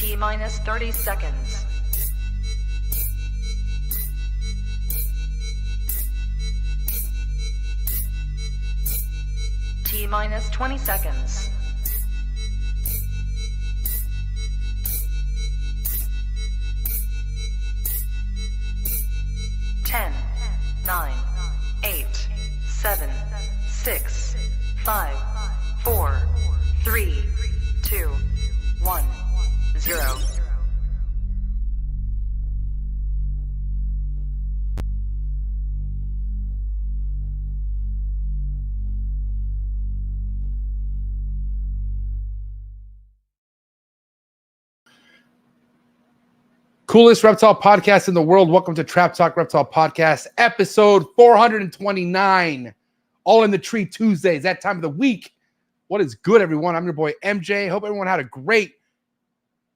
T-minus 30 seconds. T-minus 20 seconds. 10, 9, 8, 7, 6, 5, 4, 3, 2, 1, 0. Coolest reptile podcast in the world. Welcome to Trap Talk Reptile Podcast, episode 429. All in the Tree Tuesdays, that time of the week. What is good, everyone? I'm your boy MJ. Hope everyone had a great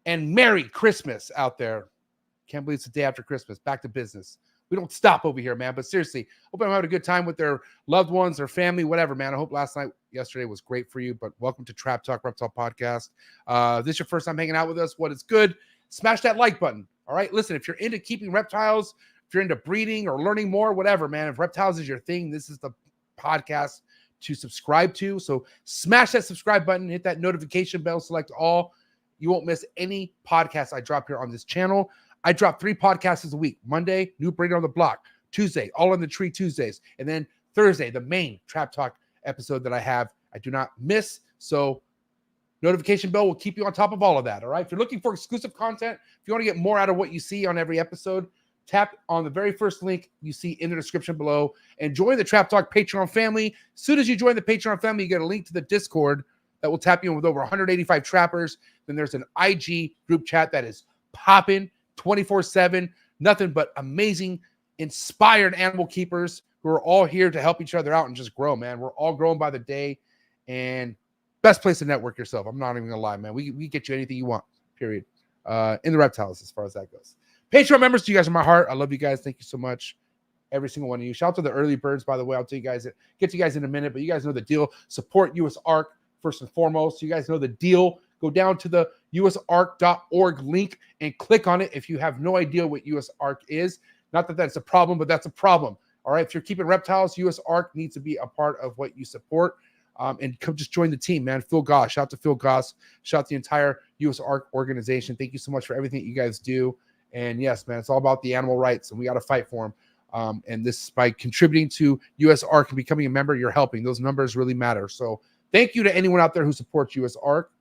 and Merry Christmas out there. Can't believe it's the day after Christmas. Back to business. We don't stop over here, man. But seriously, hope everyone had a good time with their loved ones, their family, whatever, man. I hope yesterday was great for you. But welcome to Trap Talk Reptile Podcast. If this is your first time hanging out with us, what is good? Smash that like button. All right, listen, if you're into keeping reptiles, if you're into breeding or learning more, whatever, man, if reptiles is your thing, this is the podcast to subscribe to. So smash that subscribe button, hit that notification bell, select all. You won't miss any podcast I drop here on this channel. I drop 3 podcasts a week. Monday, New Breeder on the Block. Tuesday, All in the Tree Tuesdays. And then Thursday, the main Trap Talk episode that I have, I do not miss. So notification bell will keep you on top of all of that, all right? If you're looking for exclusive content, if you want to get more out of what you see on every episode, tap on the very first link you see in the description below and join the Trap Talk Patreon family. As soon as you join the Patreon family, you get a link to the Discord that will tap you in with over 185 trappers. Then there's an IG group chat that is popping 24/7. Nothing but amazing, inspired animal keepers who are all here to help each other out and just grow, man. We're all growing by the day, and best place to network yourself. I'm not even gonna lie, man. We get you anything you want, period. In the reptiles, as far as that goes. Patreon members, you guys are my heart. I love you guys. Thank you so much. Every single one of you. Shout out to the early birds, by the way. I'll tell you guys, get to you guys in a minute, but you guys know the deal. Support US ARC first and foremost. You guys know the deal. Go down to the usarc.org link and click on it if you have no idea what US ARC is. Not that that's a problem, but that's a problem. All right. If you're keeping reptiles, US ARC needs to be a part of what you support. And come just join the team, man. Phil Goss. Shout out to Phil Goss. Shout out to the entire US ARC organization. Thank you so much for everything you guys do. And yes, man, it's all about the animal rights, and we got to fight for them. And this, by contributing to US ARC and becoming a member, you're helping. Those numbers really matter. So thank you to anyone out there who supports US ARC.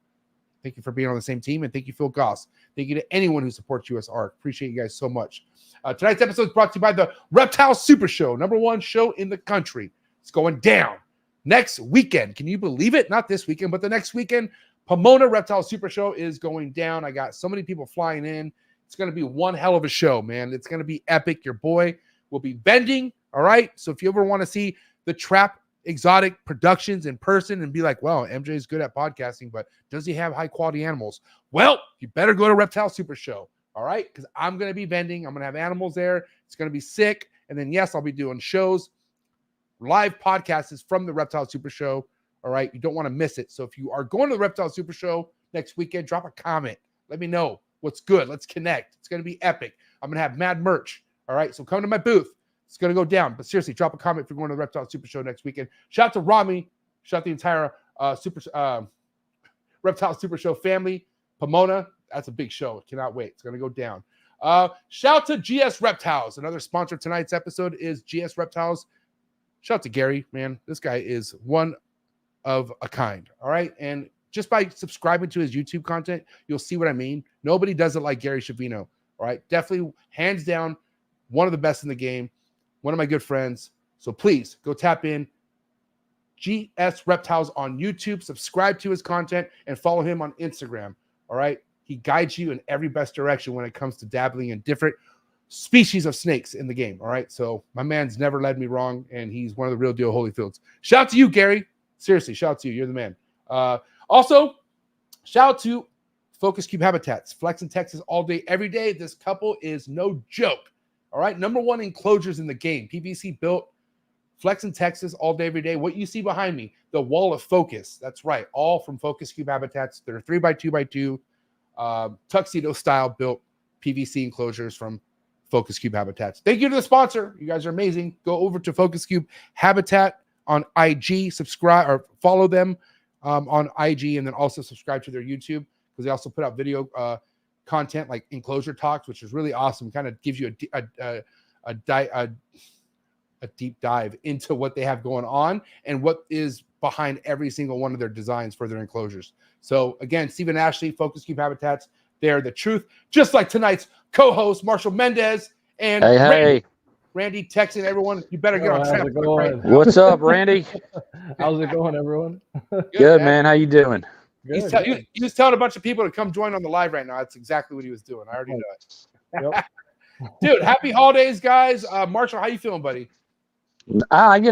Thank you for being on the same team. And thank you, Phil Goss. Thank you to anyone who supports US ARC. Appreciate you guys so much. Tonight's episode is brought to you by the Reptile Super Show, #1 show in the country. It's going down next weekend. Can you believe it? Not this weekend, but the next weekend. Pomona Reptile Super Show is going down. I got so many people flying in. It's going to be one hell of a show, man. It's going to be epic. Your boy will be vending, all right? So if you ever want to see the Trap Exotic Productions in person and be like, well, MJ is good at podcasting, but does he have high-quality animals? Well, you better go to Reptile Super Show, all right? Because I'm going to be vending. I'm going to have animals there. It's going to be sick. And then, yes, I'll be doing shows. Live podcasts is from the Reptile Super Show. All right. You don't want to miss it. So if you are going to the Reptile Super Show next weekend, drop a comment. Let me know what's good. Let's connect. It's going to be epic. I'm going to have mad merch. All right. So come to my booth. It's going to go down. But seriously, drop a comment if you're going to the Reptile Super Show next weekend. Shout out to Rami. Shout out the entire Reptile Super Show family. Pomona. That's a big show. Cannot wait. It's going to go down. Shout out to GS Reptiles. Another sponsor of tonight's episode is GS Reptiles. Shout out to Gary, man. This guy is one of a kind, all right? And just by subscribing to his YouTube content, you'll see what I mean. Nobody does it like Gary Shavino, all right? Definitely, hands down, one of the best in the game, one of my good friends. So please, go tap in GS Reptiles on YouTube, subscribe to his content, and follow him on Instagram, all right? He guides you in every best direction when it comes to dabbling in different species of snakes in the game. All right. So my man's never led me wrong, and he's one of the real deal Holyfields. Shout out to you, Gary. Seriously, shout out to you. You're the man. Also, shout out to Focus Cube Habitats. Flex in Texas all day, every day. This couple is no joke. All right. #1 enclosures in the game. PVC built. Flex in Texas all day, every day. What you see behind me, the wall of Focus. That's right. All from Focus Cube Habitats. They're 3x2x2. tuxedo style built PVC enclosures from Focus Cube Habitats. Thank you to the sponsor. You guys are amazing. Go over to Focus Cube Habitat on IG, subscribe or follow them on IG, and then also subscribe to their YouTube because they also put out video content like enclosure talks, which is really awesome. Kind of gives you a deep dive into what they have going on and what is behind every single one of their designs for their enclosures. So again, Stephen Ashley, Focus Cube Habitats, they're the truth. Just like tonight's co-host, Marshall Mendez and Randy texting everyone, you better get on track. Right. What's up, Randy? How's it going, everyone? Good, man. How you doing? Good, he was telling a bunch of people to come join on the live right now. That's exactly what he was doing. I already know it. Yep. Dude, happy holidays, guys. Marshall, how you feeling, buddy? I'm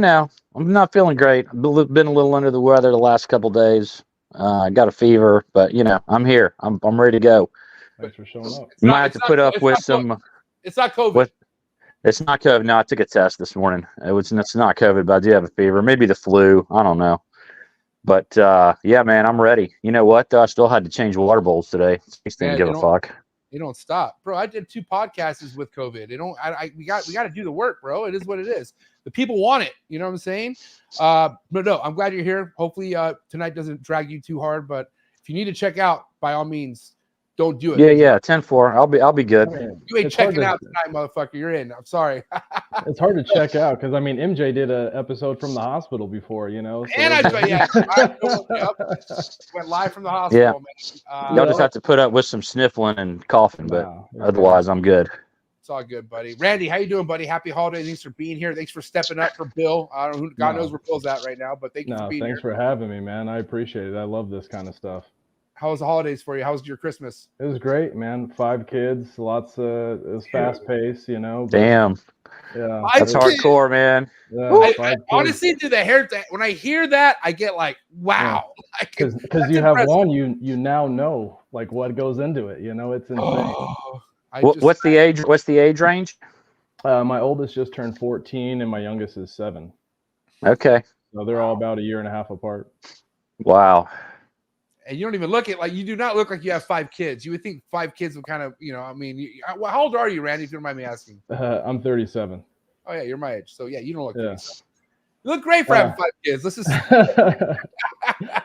not feeling great. I've been a little under the weather the last couple days. I got a fever, but I'm here. I'm ready to go. Thanks for showing up. Might have to put up with some. It's not COVID. It's not COVID. No, I took a test this morning. It's not COVID, but I do have a fever. Maybe the flu. I don't know. But yeah, man, I'm ready. You know what? I still had to change water bowls today. Just didn't give a fuck. They don't stop, bro. I did 2 podcasts with COVID. They don't. We got to do the work, bro. It is what it is. The people want it. You know what I'm saying? But no, I'm glad you're here. Hopefully, tonight doesn't drag you too hard. But if you need to check out, by all means, don't do it. Yeah. 10-4. I'll be good. You ain't checking out tonight, motherfucker. You're in. I'm sorry. It's hard to check out because MJ did an episode from the hospital before, So and went live from the hospital. Yeah. Man. Y'all just have to put up with some sniffling and coughing, but otherwise I'm good. It's all good, buddy. Randy, how you doing, buddy? Happy holidays. Thanks for being here. Thanks for stepping up for Bill. I don't know who God knows where Bill's at right now, but thank you for being here. Thanks for having me, man. I appreciate it. I love this kind of stuff. How was the holidays for you? How was your Christmas? It was great, man. 5 kids, it was fast paced, Damn. Yeah. That's hardcore, man. Yeah, honestly, dude, when I hear that, I get like, wow. Because you have one, you now know like what goes into it. It's insane. What's the age? What's the age range? My oldest just turned 14, and my youngest is 7. Okay. So they're all about a year and a half apart. Wow. And you don't even you do not look like you have 5 kids. You would think 5 kids would kind of, how old are you, Randy, if you don't mind me asking? I'm 37. Oh, yeah, you're my age. So, yeah, you don't look 37. You look great for having 5 kids. This is.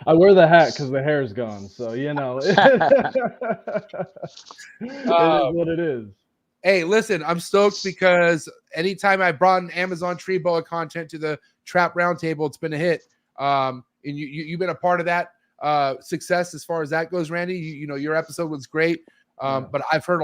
I wear the hat because the hair is gone. So, it is what it is. Hey, listen, I'm stoked because anytime I brought an Amazon Tree Boa content to the Trap Roundtable, it's been a hit. And you've been a part of that. Success as far as that goes, Randy. Your episode was great, but I've heard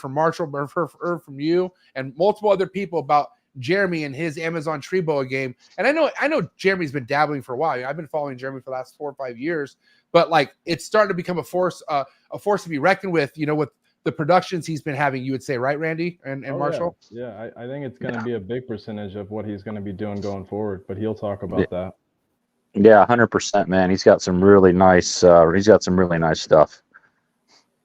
from Marshall, I've heard from you and multiple other people about Jeremy and his Amazon Tree Boa game. And I know Jeremy's been dabbling for a while. I've been following Jeremy for the last 4 or 5 years, but like it's starting to become a force to be reckoned with. With the productions he's been having, you would say, right, Randy and Marshall? Yeah, I think it's going to be a big percentage of what he's going to be doing going forward. But he'll talk about that. Yeah, 100%, man. He's got some really nice. Stuff.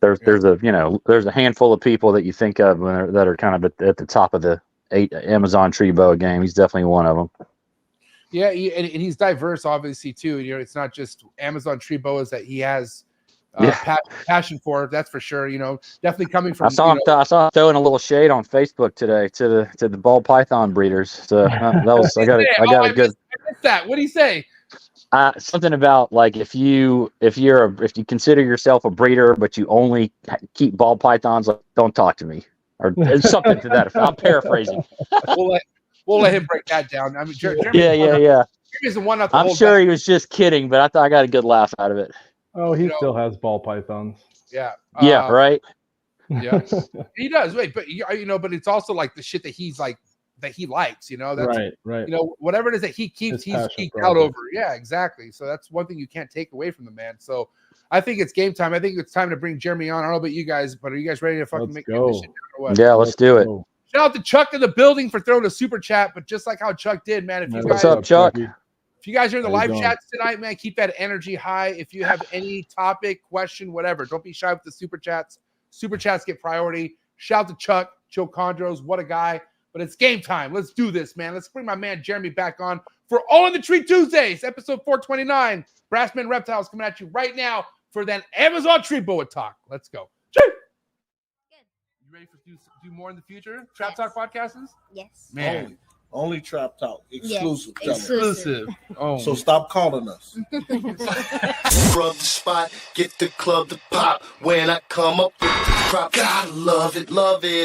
There's a handful of people that you think of that are kind of at the top of the Amazon Tree Boa game. He's definitely one of them. Yeah, and he's diverse, obviously too. It's not just Amazon Tree Boas that he has passion for. That's for sure. Definitely coming from. I saw him throwing a little shade on Facebook today to the ball python breeders. So that was I got a good. I missed that. What do you say? Something about like if you consider yourself a breeder but you only keep ball pythons, like don't talk to me or something to that effect. I'm paraphrasing. We'll let him break that down. I mean, Jeremy, yeah. I'm sure he was just kidding, but I thought I got a good laugh out of it. Oh, he still has ball pythons. Yeah. Yeah. Right. Yeah. He does. Wait, but but it's also like the shit that he's like. That he likes, that's right. Whatever it is that he keeps, he's geeked out over. Yeah, exactly. So that's one thing you can't take away from the man. So I think it's game time. I think it's time to bring Jeremy on. I don't know about you guys, but are you guys ready to fucking make this shit down or what? Yeah, let's do it. Shout out to Chuck in the building for throwing a super chat, but just like how Chuck did, man. If you What's up, Chuck? If you guys are in the live chats tonight, man, keep that energy high. If you have any topic, question, whatever, don't be shy with the super chats. Super chats get priority. Shout out to Chuck, Joe Condros, what a guy. But it's game time. Let's do this, man. Let's bring my man Jeremy back on for All in the Tree Tuesdays, episode 429. Brassman Reptiles coming at you right now for that Amazon Tree Boa talk. Let's go. ready for do more in the future? Trap Talk podcasts? Yes. Man, Only Trap Talk. Exclusive. Yes, exclusive. Oh, So stop calling us. Rub the spot, get the club to pop. When I come up with the crop, gotta love it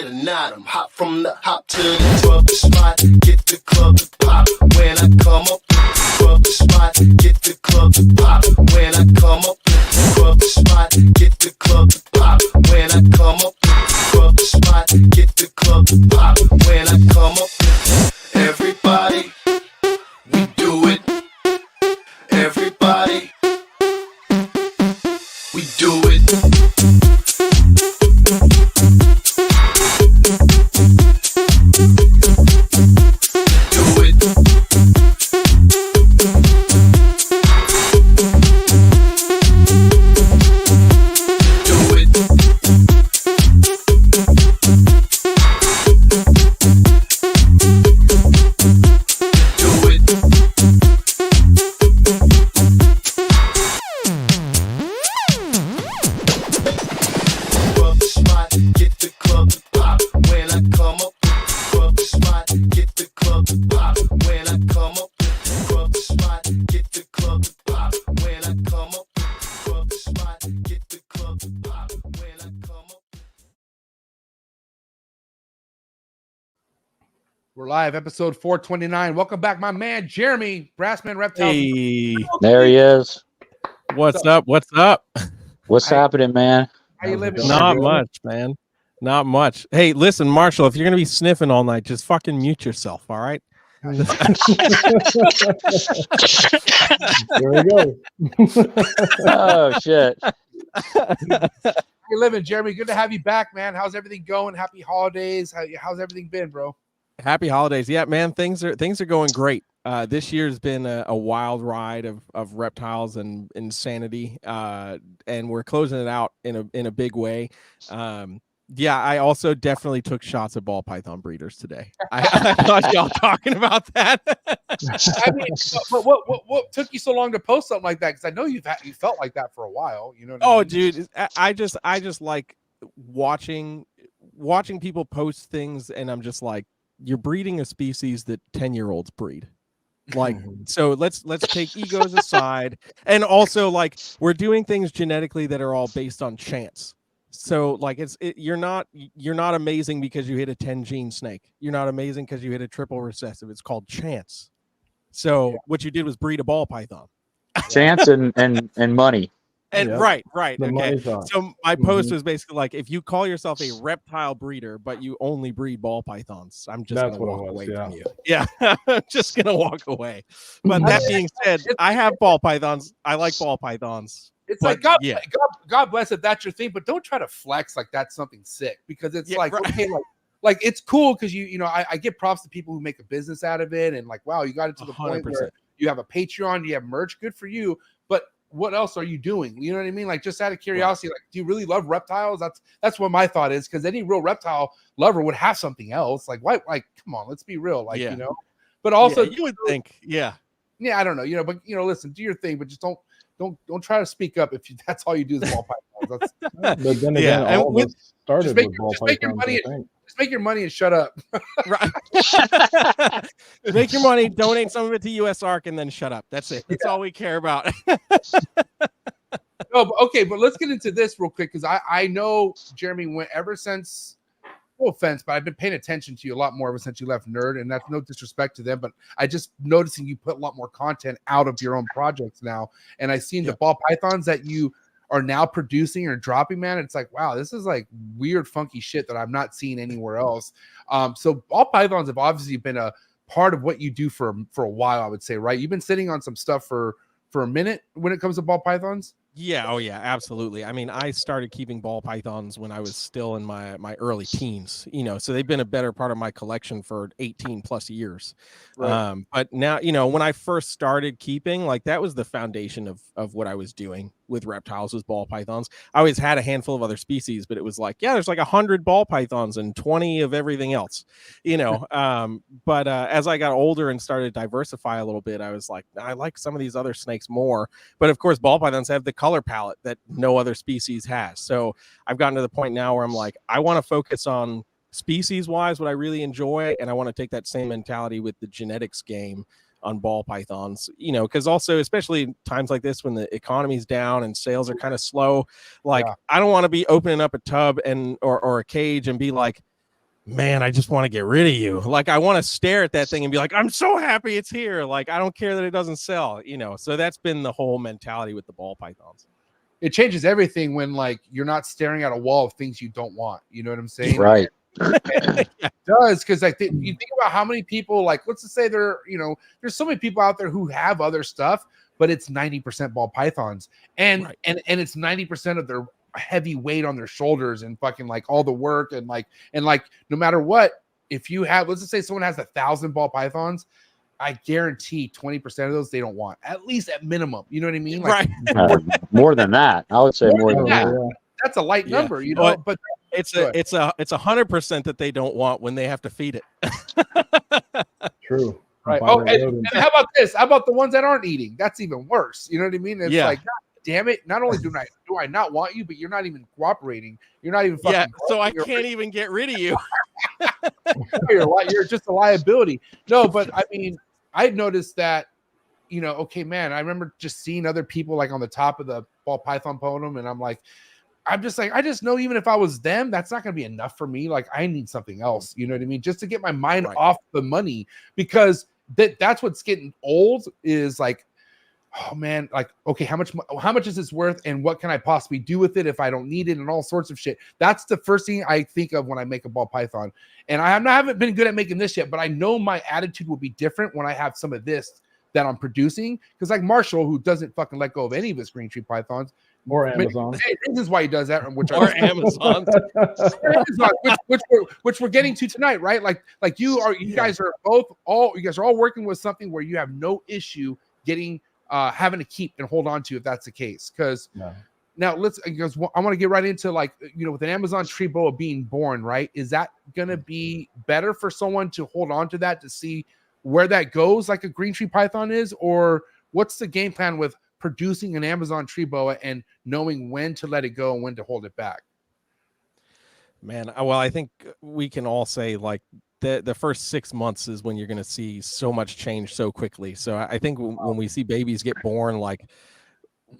or not. I'm hot from the hop to the rub the spot, get the club to pop. When I come up with the rub the spot, get the club to pop. When I come up with the rub the spot, get the club to pop. When I come up with the rub the spot, get the club to pop. When I come up with everybody, we do it. Everybody, we do it. Do it. Do it. Do it. Rub the spot, get the club to pop. When I come up with the rub the spot, get the club to pop. When I come up with the rub the spot, get the club to pop. When I come up with the rub the spot, get the club to pop. When I come up. we're live, episode 429. Welcome back, my man Jeremy, Brassman Reptile. Hey, There he is. what's up? What's up? What's happening, man? How you living? Not bro? much, man. Not much. Hey, listen, Marshall, if you're gonna be sniffing all night, just fucking mute yourself, all right? There we go. Oh shit. How you living, Jeremy? Good to have you back, man. How's everything going? Happy holidays. How's everything been, bro? Happy holidays. Yeah, man, things are going great. This year's been a wild ride of reptiles and insanity. And we're closing it out in a big way. Yeah, I also definitely took shots at ball python breeders today. I thought y'all talking about that. I mean, but what took you so long to post something like that? Because I know you felt like that for a while. You know what I mean? Dude, I just like watching people post things, and I'm just like, you're breeding a species that 10-year-olds breed. Like, so let's take egos aside, and also like we're doing things genetically that are all based on chance. So like you're not amazing because you hit a 10 gene snake. You're not amazing because you hit a triple recessive. It's called chance. So what you did was breed a ball python. Chance and money. And Yeah. right. The Okay. money talk. So my post was basically like, if you call yourself a reptile breeder, but you only breed ball pythons, I'm just That's gonna what it walk was, away yeah. from you. Yeah, I'm just gonna walk away. But that being said, I have ball pythons. I like ball pythons. It's But, like yeah. God bless if that's your thing, but don't try to flex like that's something sick, because it's Yeah, like right. okay, like it's cool because you know I get props to people who make a business out of it, and like wow, you got it to the point 100%. where you have a Patreon, you have merch, good for you. But what else are you doing? You know what I mean? Like just out of curiosity, like do you really love reptiles? That's what my thought is, because any real reptile lover would have something else. Like why? Like come on, let's be real. Like Yeah. you know, but also Yeah, you would think, yeah. I don't know, you know, but you know, listen, do your thing, but just don't try to speak up if that's all you do is ball pythons. But then Yeah, again, and all of with- us started just make with your- ball just make your pythons, money- I think. Just make your money and shut up. Right. Make your money, donate some of it to US ARC, and then shut up. That's it. That's all we care about. No, but okay, but let's get into this real quick, because I know Jeremy went ever since. No offense, but I've been paying attention to you a lot more ever since you left Nerd, and that's no disrespect to them, but I just noticing you put a lot more content out of your own projects now, and I've seen the ball pythons that you are now producing or dropping, man. It's like, wow, this is like weird, funky shit that I'm not seeing anywhere else. So ball pythons have obviously been a part of what you do for a while, I would say, right? You've been sitting on some stuff for a minute when it comes to ball pythons. Yeah, oh yeah, absolutely. I mean, I started keeping ball pythons when I was still in my early teens, you know, so they've been a better part of my collection for 18 plus years. Right. But now, you know, when I first started keeping, like that was the foundation of what I was doing. with reptiles was ball pythons. I always had a handful of other species, but it was like, yeah, there's like 100 ball pythons and 20 of everything else, you know. But as I got older and started to diversify a little bit, I was like, I like some of these other snakes more. But of course, ball pythons have the color palette that no other species has. So I've gotten to the point now where I'm like, I want to focus on species wise what I really enjoy, and I want to take that same mentality with the genetics game on ball pythons, you know, because also especially times like this when the economy's down and sales are kind of slow, like I don't want to be opening up a tub and or a cage and be like, man, I just want to get rid of you. Like I want to stare at that thing and be like, I'm so happy it's here. Like I don't care that it doesn't sell, you know. So that's been the whole mentality with the ball pythons. It changes everything when like you're not staring at a wall of things you don't want. You know what I'm saying? Right. It does, because like you think about how many people, like let's just say there, you know, there's so many people out there who have other stuff, but it's 90% ball pythons, and it's 90% of their heavy weight on their shoulders and fucking like all the work and like no matter what, if you have, let's just say someone has 1,000 ball pythons, I guarantee 20% of those they don't want, at least at minimum. You know what I mean? Like, more than that, I would say more than that. That's a light number, you know. But it's 100% that they don't want when they have to feed it. True. Right. Oh, and how about this? How about the ones that aren't eating? That's even worse. You know what I mean? It's like, God damn it! Not only do I not want you, but you're not even cooperating. You're not even fucking. So I can't even get rid of you. You're just a liability. No, but I mean, I noticed that. You know, okay, man. I remember just seeing other people like on the top of the ball python podium, and I'm just like, I just know even if I was them, that's not going to be enough for me. Like I need something else. You know what I mean? Just to get my mind off the money, because that's what's getting old is like, oh man, like, okay, how much is this worth? And what can I possibly do with it if I don't need it and all sorts of shit? That's the first thing I think of when I make a ball python. And I haven't been good at making this yet, but I know my attitude will be different when I have some of this that I'm producing. Because like Marshall, who doesn't fucking let go of any of his green tree pythons, or Amazon. This is why he does that, Amazon, which we're getting to tonight, right? Like you guys are all working with something where you have no issue getting having to keep and hold on to, if that's the case. Because now because I want to get right into, like, you know, with an Amazon tree boa being born, right? Is that gonna be better for someone to hold on to that to see where that goes, like a green tree python is, or what's the game plan with producing an Amazon tree boa and knowing when to let it go and when to hold it back? Man, well, I think we can all say like the first 6 months is when you're going to see so much change so quickly. So I think when we see babies get born, like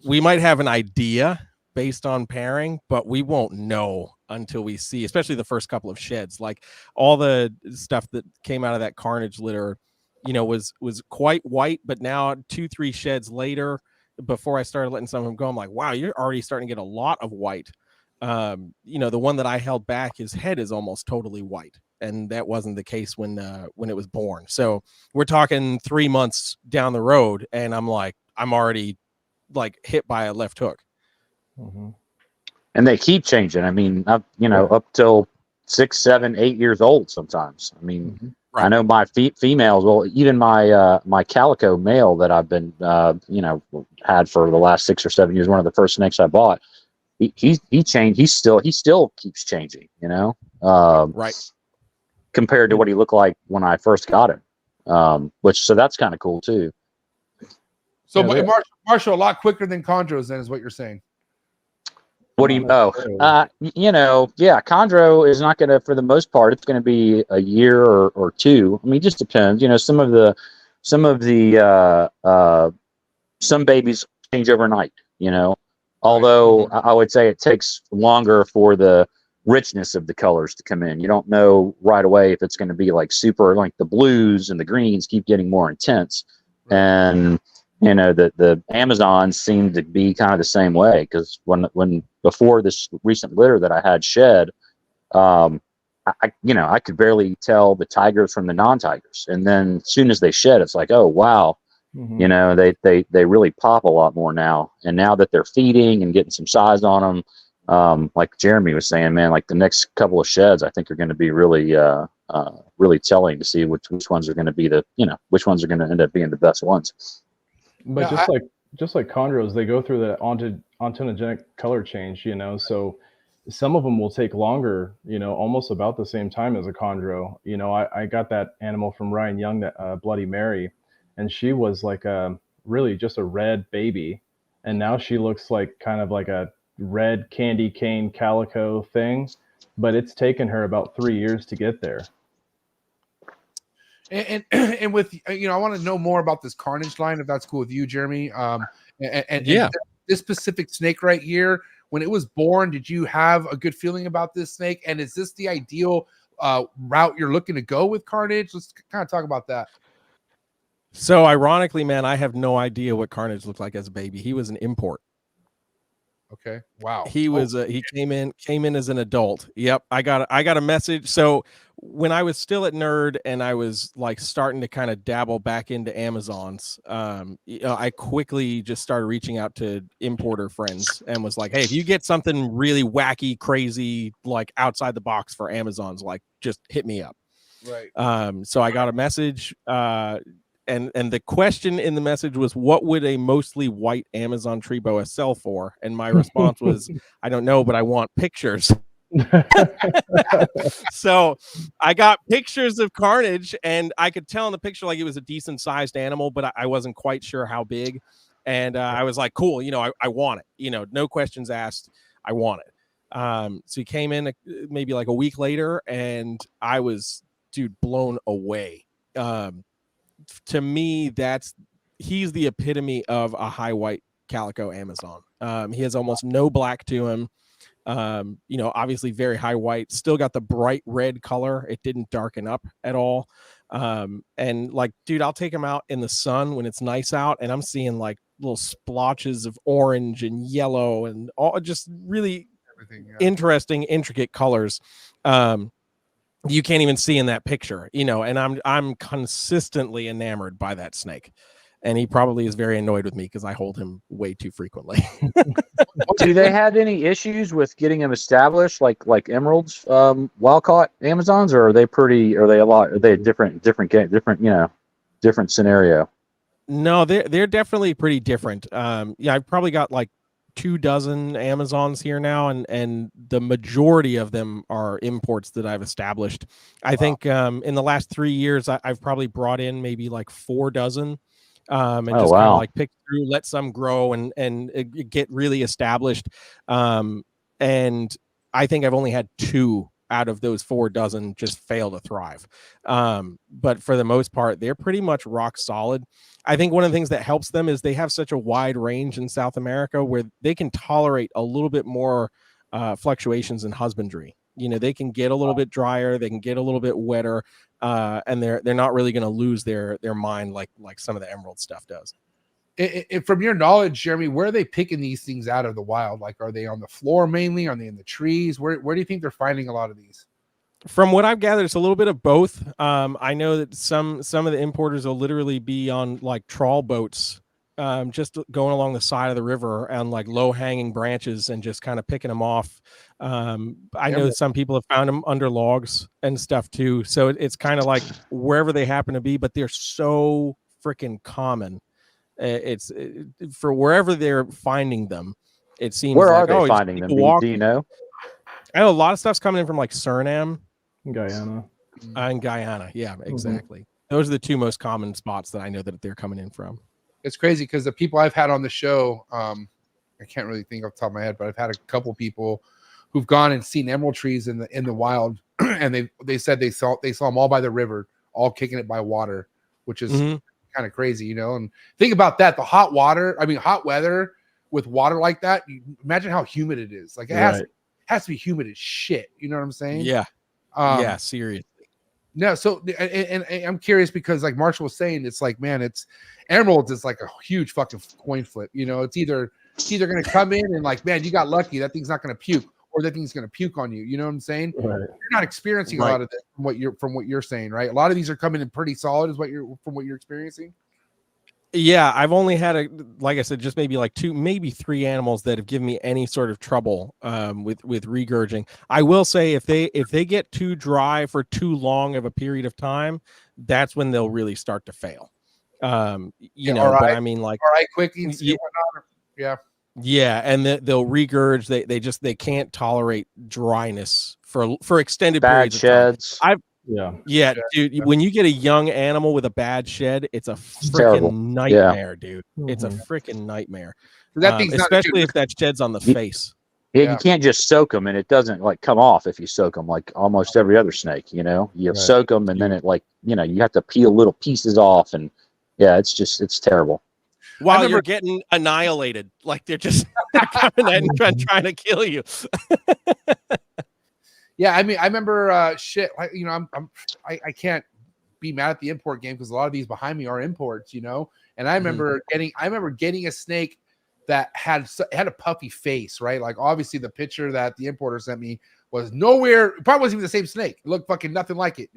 we might have an idea based on pairing, but we won't know until we see, especially the first couple of sheds. Like all the stuff that came out of that carnage litter, you know, was quite white, but now 2-3 sheds later, before I started letting some of them go, I'm like, wow, you're already starting to get a lot of white. You know, the one that I held back, his head is almost totally white, and that wasn't the case when it was born. So we're talking 3 months down the road, and I'm like, I'm already like hit by a left hook. Mm-hmm. And they keep changing. I mean, up till 6, 7, 8 years old sometimes. I mean, I know my females. Well, even my calico male that I've been had for the last 6 or 7 years. One of the first snakes I bought. He changed. He still keeps changing. You know, compared to what he looked like when I first got him. So that's kind of cool too. So Marshall, a lot quicker than chondros, then, is what you're saying. What do you? Chondro is not going to, for the most part, it's going to be a year or two. I mean, it just depends. You know, some babies change overnight. You know, although I would say it takes longer for the richness of the colors to come in. You don't know right away if it's going to be like super, like the blues and the greens keep getting more intense, and you know, the Amazons seem to be kind of the same way, because when before this recent litter that I had shed, I could barely tell the tigers from the non-tigers, and then as soon as they shed, it's like, oh wow, you know, they really pop a lot more now. And now that they're feeding and getting some size on them, like Jeremy was saying, man, like the next couple of sheds, I think are going to be really really telling to see which ones are going to be which ones are going to end up being the best ones. But just like just like chondros, they go through the ontogenic color change, so some of them will take longer, almost about the same time as a chondro. I got that animal from Ryan Young, that Bloody Mary, and she was like really just a red baby, and now she looks like kind of like a red candy cane calico thing, but it's taken her about 3 years to get there. And with, I want to know more about this Carnage line, if that's cool with you, Jeremy. And this specific snake right here, when it was born, did you have a good feeling about this snake? And is this the ideal route you're looking to go with Carnage? Let's kind of talk about that. So ironically, man, I have no idea what Carnage looked like as a baby. He was an import. Okay. Wow. He was he came in as an adult. Yep. I got a message. So when I was still at Nerd and I was like starting to kind of dabble back into Amazons, I quickly just started reaching out to importer friends and was like, hey, if you get something really wacky, crazy, like outside the box for Amazons, like just hit me up. Right. So I got a message, and the question in the message was, what would a mostly white Amazon tree boa sell for? And my response was, I don't know, but I want pictures. So I got pictures of Carnage, and I could tell in the picture like it was a decent sized animal, but I wasn't quite sure how big. And I was like, cool, I want it, no questions asked. I want it. So he came in maybe like a week later, and I was, dude, blown away. To me, he's the epitome of a high white calico Amazon. He has almost no black to him. Obviously very high white, still got the bright red color. It didn't darken up at all. And like, dude, I'll take him out in the sun when it's nice out, and I'm seeing like little splotches of orange and yellow and all just really interesting, intricate colors. You can't even see in that picture, and I'm consistently enamored by that snake. And he probably is very annoyed with me because I hold him way too frequently. Do they have any issues with getting them established, like emeralds, wild caught Amazons, or are they different scenario? No, they're definitely pretty different. I've probably got like 24 Amazons here now, and the majority of them are imports that I've established. I think in the last 3 years, I've probably brought in maybe like 4 dozen. And just kind of like pick through, let some grow and get really established. And I think I've only had 2 out of those 4 dozen just fail to thrive. But for the most part, they're pretty much rock solid. I think one of the things that helps them is they have such a wide range in South America where they can tolerate a little bit more fluctuations in husbandry. They can get a little bit drier, they can get a little bit wetter, and they're not really going to lose their mind like some of the emerald stuff does. From your knowledge, Jeremy, where are they picking these things out of the wild? Like, are they on the floor mainly? Are they in the trees? Where do you think they're finding a lot of these? From what I've gathered, it's a little bit of both. I know that some of the importers will literally be on like trawl boats, just going along the side of the river on like low hanging branches and just kind of picking them off. I know that some people have found them under logs and stuff too. So it's kind of like wherever they happen to be, but they're so freaking common. It's for wherever they're finding them. It seems. Where are they finding them? Do you know? I know a lot of stuff's coming in from like Suriname, Guyana, and Guyana. Yeah, exactly. Those are the 2 most common spots that I know that they're coming in from. It's crazy because the people I've had on the show, I can't really think off the top of my head, but I've had a couple people who've gone and seen emerald trees in the wild, and they said they saw them all by the river, all kicking it by water, which is kind of crazy, And think about that, the hot weather with water like that. You imagine how humid it is. Like it has to be humid as shit. You know what I'm saying? Yeah. Yeah, seriously. No, so and I'm curious because like Marshall was saying, it's like, man, it's emeralds is like a huge fucking coin flip. It's either gonna come in and like, man, you got lucky, that thing's not gonna puke, or that thing's gonna puke on you. You know what I'm saying? Right. You're not experiencing a lot of this from what you're saying, right? A lot of these are coming in pretty solid, is what you're experiencing. Yeah, I've only had like I said, just maybe like 2, maybe 3 animals that have given me any sort of trouble with regurging. I will say if they get too dry for too long of a period of time, that's when they'll really start to fail. You know, but I mean, like, all right, quickie and see whatnot. Yeah. Yeah, and they'll regurge. They can't tolerate dryness for extended Bad periods sheds. of time. Yeah, dude. When you get a young animal with a bad shed, it's a terrible. freaking nightmare, dude. It's a Mm-hmm. freaking nightmare. That thing's not Especially if that shed's on the face. Yeah, you can't just soak them and it doesn't like come off if you soak them like almost every other snake. You know, you soak them and then it like you have to peel little pieces off and yeah, it's terrible. While you're getting annihilated, like they're coming at and trying to kill you. Yeah, I mean, I remember shit. You know, I can't be mad at the import game because a lot of these behind me are imports. You know, and I remember getting a snake that had a puffy face, right? Like obviously the picture that the importer sent me was nowhere, probably wasn't even the same snake. It looked fucking nothing like it.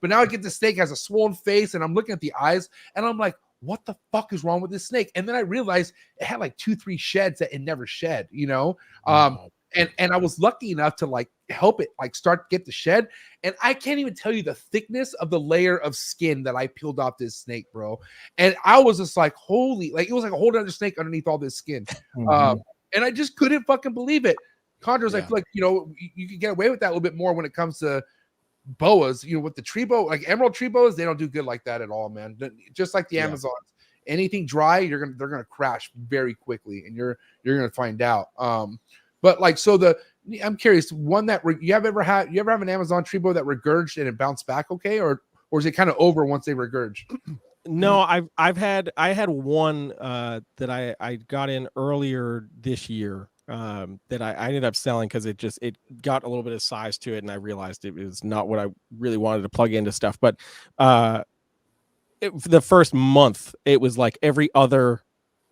But now I get the snake has a swollen face and I'm looking at the eyes and I'm like, what the fuck is wrong with this snake? And then I realized it had like 2-3 sheds that it never shed, you know? And I was lucky enough to like help it like start to get the shed. And I can't even tell you the thickness of the layer of skin that I peeled off this snake, bro. And I was just like, holy, like it was like a whole other snake underneath all this skin. And I just couldn't fucking believe it. Chondros, I feel like, you know, you can get away with that a little bit more when it comes to boas, you know, with the tree boa, like emerald tree boas, they don't do good like that at all, man. Just like the Amazons. Anything dry, they're gonna crash very quickly, and you're gonna find out. But like, so I'm curious, one that you ever have an Amazon tree boa that regurged and it bounced back okay, or is it kind of over once they regurge? No, I had one that I got in earlier this year that I ended up selling because it got a little bit of size to it, and I realized it was not what I really wanted to plug into stuff. But the first month, it was like every other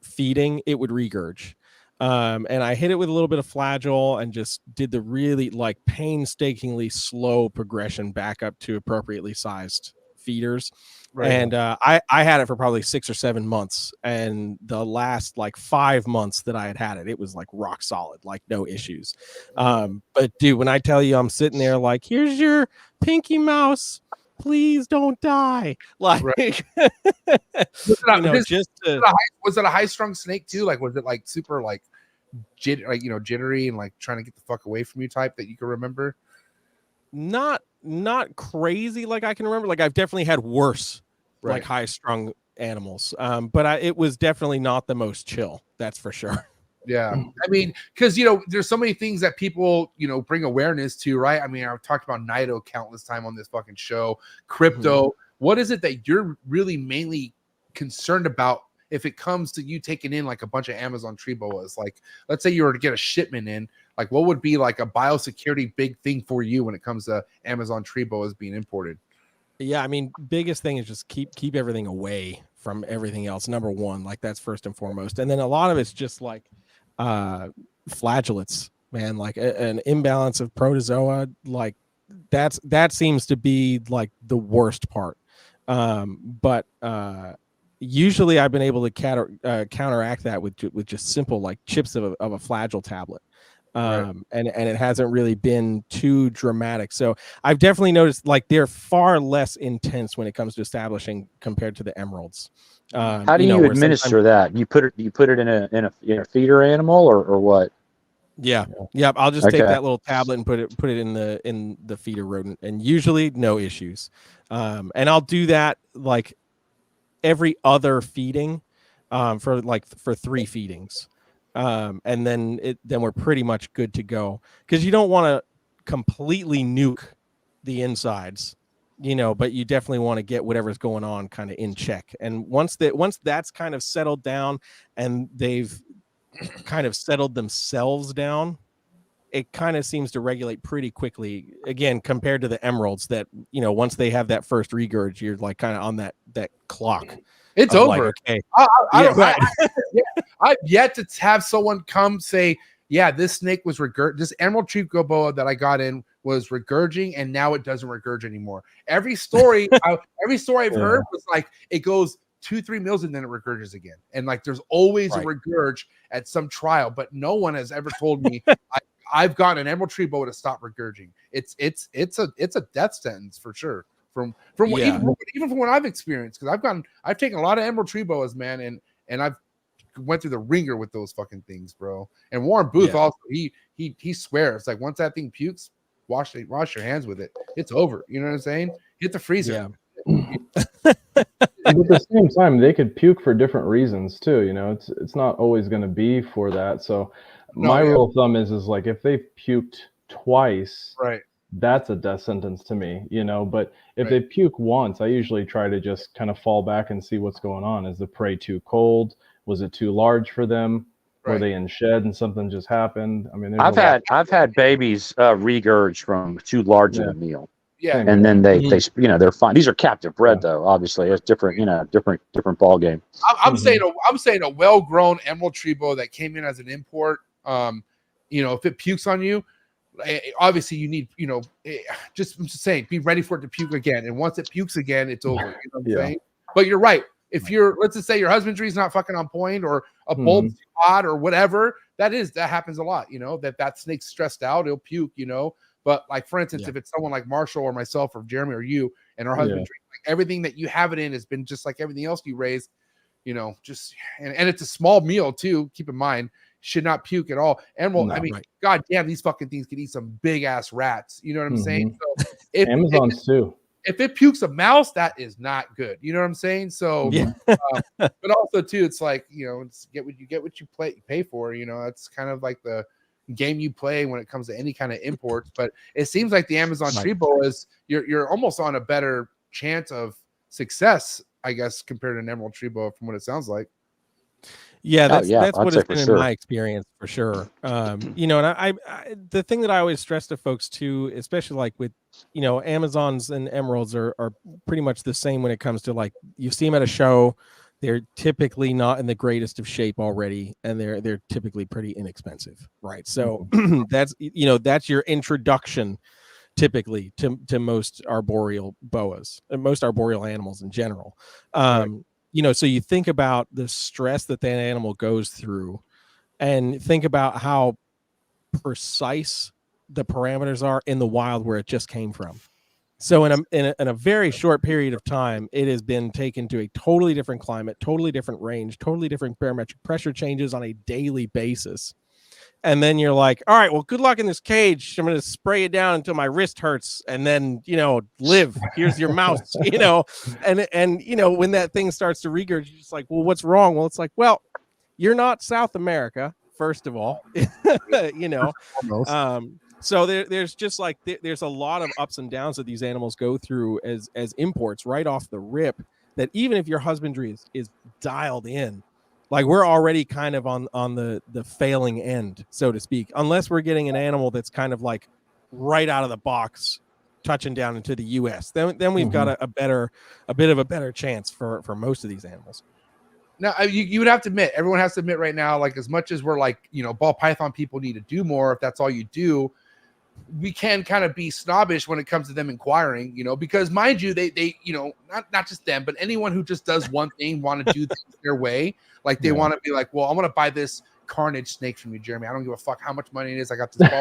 feeding, it would regurge. And I hit it with a little bit of flagyl and just did the really like painstakingly slow progression back up to appropriately sized feeders. Right. And I had it for probably 6 or 7 months, and the last like 5 months that I had it, it was like rock solid, like no issues. But dude, when I tell you I'm sitting there like, here's your Pinky Mouse, please don't die. Like, right. Was it a high strung snake too? Like, was it like super like jittery and like trying to get the fuck away from you type that you can remember? Not crazy like I can remember. Like I've definitely had worse like high strung animals. But it was definitely not the most chill. That's for sure. Yeah. I mean, because, you know, there's so many things that people, you know, bring awareness to, right? I mean, I've talked about Nido countless time on this fucking show, crypto. What is it that you're really mainly concerned about if it comes to you taking in like a bunch of Amazon tree boas? Like, let's say you were to get a shipment in, like what would be like a biosecurity big thing for you when it comes to Amazon tree boas being imported? Yeah, I mean, biggest thing is just keep everything away from everything else. Number one, like that's first and foremost. And then a lot of it's just like flagellates, man, like an imbalance of protozoa, like that seems to be like the worst part. But usually I've been able to counteract that with just simple like chips of a flagell tablet. And it hasn't really been too dramatic. So I've definitely noticed like they're far less intense when it comes to establishing compared to the emeralds. How do you administer that? You put it in a feeder animal or what? Yeah. I'll just take that little tablet and put it in the feeder rodent, and usually no issues. And I'll do that like every other feeding, for 3 feedings. And then we're pretty much good to go, because you don't want to completely nuke the insides, you know, but you definitely want to get whatever's going on kind of in check. And once that's kind of settled down and they've kind of settled themselves down, it kind of seems to regulate pretty quickly again, compared to the emeralds that, you know, once they have that first regurge, you're like kind of on that clock. It's over. Like, okay. I've yet to have someone come say, yeah, this snake was this emerald tree boa that I got in was regurging, and now it doesn't regurge anymore. Every story I've heard was like it goes 2-3 mils and then it regurges again. And like there's always a regurge at some trial, but no one has ever told me I've gotten an emerald tree boa to stop regurging. It's a death sentence for sure. from Yeah. even from what I've experienced, because I've taken a lot of emerald tree boas, man, and I've went through the ringer with those fucking things, bro. And Warren Booth also, he swears like once that thing pukes, wash your hands with it. It's over. You know what I'm saying? Hit the freezer. But at the same time, they could puke for different reasons too. You know, it's not always going to be for that. So my rule of thumb is like if they puked twice, right, that's a death sentence to me. You know, but if they puke once, I usually try to just kind of fall back and see what's going on. Is the prey too cold? Was it too large for them? Were they in shed and something just happened? I mean, I've had babies regurge from too large of a meal. Yeah, and then they they're fine. These are captive bred though. Obviously, it's different. Different ball game. I'm saying a well-grown emerald tree boa that came in as an import. If it pukes on you, obviously you need I'm just saying be ready for it to puke again. And once it pukes again, it's over. You know what I'm saying? But you're right. If let's just say your husbandry is not fucking on point, or a bulb's too hot, or whatever, that happens a lot. That snake's stressed out, it'll puke. But like for instance, if it's someone like Marshall or myself or Jeremy or you and our husbandry, like everything that you have it in has been just like everything else you raise. And it's a small meal too. Keep in mind, should not puke at all. Emerald, God damn, these fucking things can eat some big ass rats. You know what I'm saying? So Amazons too. If it pukes a mouse, that is not good. You know what I'm saying? So, but also too, it's like it's get what you pay for. That's kind of like the game you play when it comes to any kind of imports. But it seems like the Amazon tree boas, you're almost on a better chance of success, I guess, compared to an emerald tree boa, from what it sounds like. Yeah, that's what it's been in my experience for sure. And I the thing that I always stress to folks too, especially like with Amazons and emeralds are pretty much the same when it comes to like you see them at a show. They're typically not in the greatest of shape already, and they're typically pretty inexpensive, right? So that's your introduction typically to most arboreal boas and most arboreal animals in general. So you think about the stress that animal goes through, and think about how precise the parameters are in the wild where it just came from. So in a very short period of time, it has been taken to a totally different climate, totally different range, totally different barometric pressure changes on a daily basis. And then you're like, all right, well, good luck in this cage. I'm going to spray it down until my wrist hurts, and then, live. Here's your mouse, and when that thing starts to regurgitate, you're just like, well, what's wrong? Well, it's like, well, you're not South America, first of all, So there's just like there's a lot of ups and downs that these animals go through as imports right off the rip, that even if your husbandry is dialed in, like we're already kind of on the failing end, so to speak, unless we're getting an animal that's kind of like right out of the box touching down into the US. Then we've got a bit of a better chance for most of these animals. Now, you would have to admit, everyone has to admit right now, like as much as we're like, ball python people need to do more, if that's all you do, we can kind of be snobbish when it comes to them inquiring, because mind you, they not just them, but anyone who just does one thing, want to do things their way. Like they want to be like, well, I want to buy this carnage snake from you, Jeremy. I don't give a fuck how much money it is. I got this ball.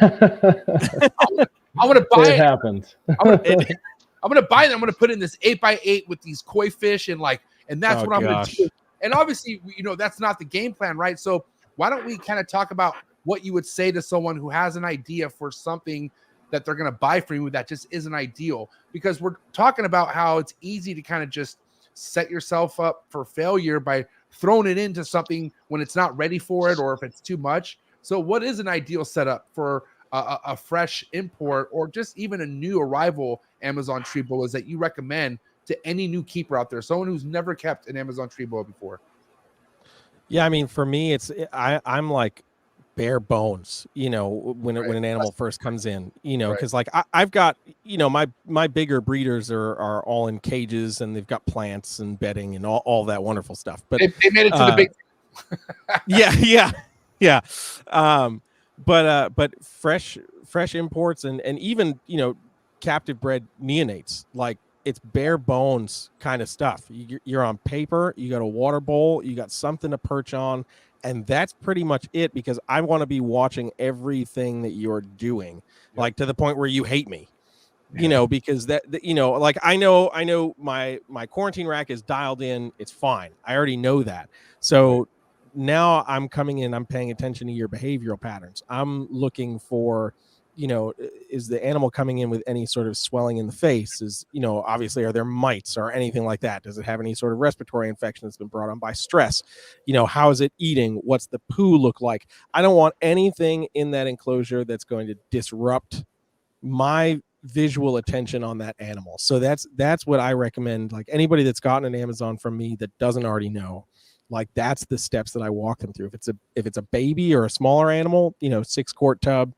I want to buy it. Happens. I'm going to buy it. I'm going to put in this 8x8 with these koi fish and that's what I'm going to do. And obviously, that's not the game plan, right? So why don't we kind of talk about what you would say to someone who has an idea for something that they're going to buy from you that just isn't ideal? Because we're talking about how it's easy to kind of just set yourself up for failure by throwing it into something when it's not ready for it, or if it's too much. So what is an ideal setup for a fresh import, or just even a new arrival Amazon tree boas that you recommend to any new keeper out there, someone who's never kept an Amazon tree boa before? Yeah, I mean, for me, I'm like bare bones, when an animal first comes in, because like I've got, my bigger breeders are all in cages, and they've got plants and bedding and all that wonderful stuff. But they made it to the big. yeah. But fresh imports and even captive bred neonates, like it's bare bones kind of stuff. You're on paper, you got a water bowl, you got something to perch on, and that's pretty much it, because I want to be watching everything that you're doing, like to the point where you hate me. you know, because you know, like I know my quarantine rack is dialed in. It's fine. I already know that. So now I'm coming in, I'm paying attention to your behavioral patterns. I'm looking for, you know, is the animal coming in with any sort of swelling in the face? Is, you know, obviously, are there mites or anything like that? Does it have any sort of respiratory infection that's been brought on by stress? You know, how is it eating? What's the poo look like? I don't want anything in that enclosure that's going to disrupt my visual attention on that animal. So that's what I recommend. Like anybody that's gotten an Amazon from me that doesn't already know, like that's the steps that I walk them through. If it's a baby or a smaller animal, you know, 6-quart tub,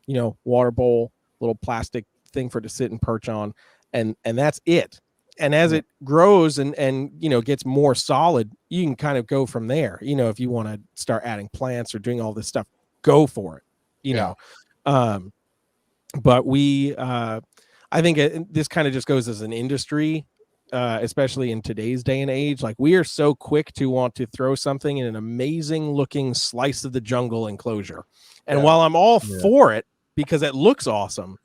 you know, water bowl, little plastic thing for it to sit and perch on, and that's it. And as it grows and you know gets more solid, you can kind of go from there. You know, if you want to start adding plants or doing all this stuff, go for it. You know, but we, I think this kind of just goes as an industry. Especially in today's day and age, like we are so quick to want to throw something in an amazing looking slice of the jungle enclosure. And while I'm all for it because it looks awesome,